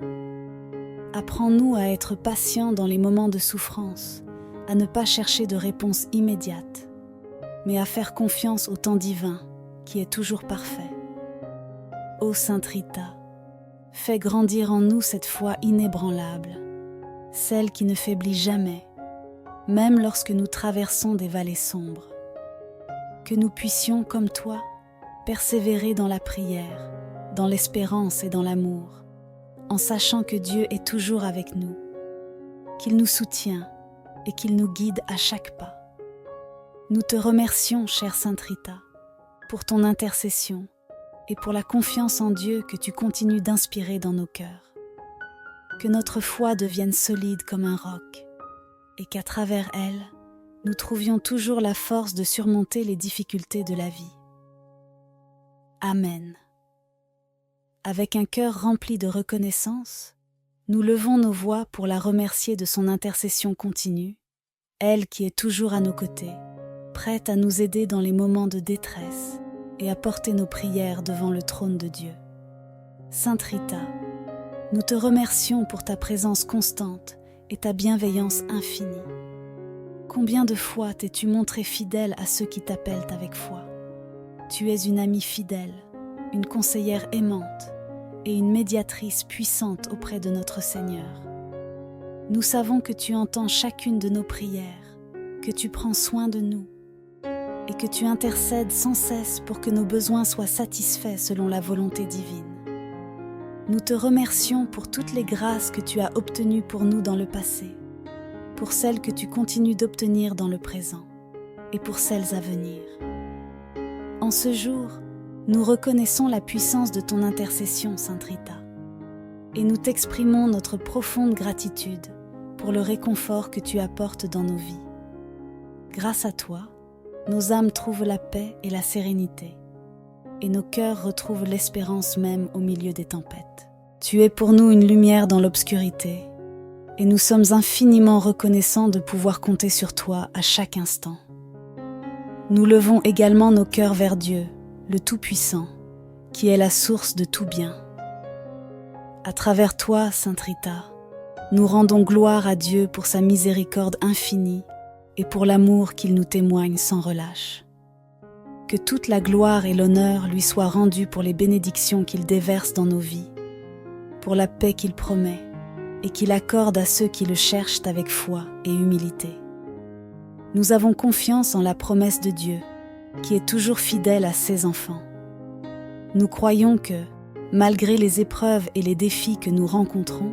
Apprends-nous à être patients dans les moments de souffrance, à ne pas chercher de réponse immédiate, mais à faire confiance au temps divin, qui est toujours parfait. Ô Sainte Rita, fais grandir en nous cette foi inébranlable, celle qui ne faiblit jamais, même lorsque nous traversons des vallées sombres. Que nous puissions, comme toi, persévérer dans la prière, dans l'espérance et dans l'amour, en sachant que Dieu est toujours avec nous, qu'il nous soutient et qu'il nous guide à chaque pas. Nous te remercions, chère Sainte Rita, pour ton intercession et pour la confiance en Dieu que tu continues d'inspirer dans nos cœurs. Que notre foi devienne solide comme un roc et qu'à travers elle, nous trouvions toujours la force de surmonter les difficultés de la vie. Amen. Avec un cœur rempli de reconnaissance, nous levons nos voix pour la remercier de son intercession continue, elle qui est toujours à nos côtés, prête à nous aider dans les moments de détresse et à porter nos prières devant le trône de Dieu. Sainte Rita, nous te remercions pour ta présence constante et ta bienveillance infinie. Combien de fois t'es-tu montrée fidèle à ceux qui t'appellent avec foi? Tu es une amie fidèle, une conseillère aimante et une médiatrice puissante auprès de notre Seigneur. Nous savons que tu entends chacune de nos prières, que tu prends soin de nous et que tu intercèdes sans cesse pour que nos besoins soient satisfaits selon la volonté divine. Nous te remercions pour toutes les grâces que tu as obtenues pour nous dans le passé, pour celles que tu continues d'obtenir dans le présent et pour celles à venir. En ce jour, nous reconnaissons la puissance de ton intercession, Sainte Rita, et nous t'exprimons notre profonde gratitude pour le réconfort que tu apportes dans nos vies. Grâce à toi, nos âmes trouvent la paix et la sérénité, et nos cœurs retrouvent l'espérance même au milieu des tempêtes. Tu es pour nous une lumière dans l'obscurité, et nous sommes infiniment reconnaissants de pouvoir compter sur toi à chaque instant. Nous levons également nos cœurs vers Dieu, le Tout-Puissant, qui est la source de tout bien. À travers toi, Sainte Rita, nous rendons gloire à Dieu pour sa miséricorde infinie et pour l'amour qu'il nous témoigne sans relâche. Que toute la gloire et l'honneur lui soient rendus pour les bénédictions qu'il déverse dans nos vies, pour la paix qu'il promet et qu'il accorde à ceux qui le cherchent avec foi et humilité. Nous avons confiance en la promesse de Dieu, qui est toujours fidèle à ses enfants. Nous croyons que, malgré les épreuves et les défis que nous rencontrons,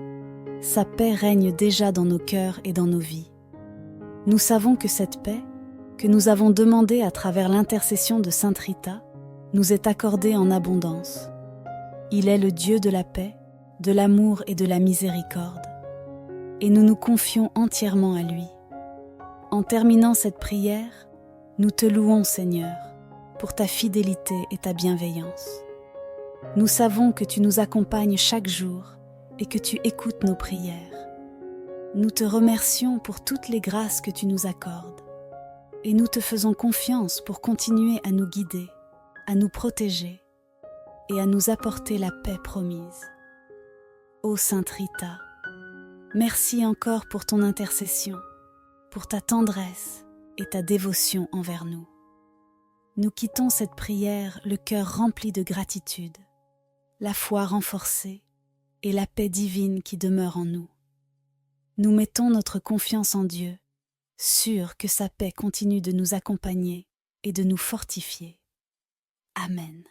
sa paix règne déjà dans nos cœurs et dans nos vies. Nous savons que cette paix, que nous avons demandée à travers l'intercession de Sainte Rita, nous est accordée en abondance. Il est le Dieu de la paix, de l'amour et de la miséricorde, et nous nous confions entièrement à lui. En terminant cette prière, nous te louons, Seigneur, pour ta fidélité et ta bienveillance. Nous savons que tu nous accompagnes chaque jour et que tu écoutes nos prières. Nous te remercions pour toutes les grâces que tu nous accordes et nous te faisons confiance pour continuer à nous guider, à nous protéger et à nous apporter la paix promise. Ô Sainte Rita, merci encore pour ton intercession, pour ta tendresse et ta dévotion envers nous. Nous quittons cette prière le cœur rempli de gratitude, la foi renforcée et la paix divine qui demeure en nous. Nous mettons notre confiance en Dieu, sûrs que sa paix continue de nous accompagner et de nous fortifier. Amen.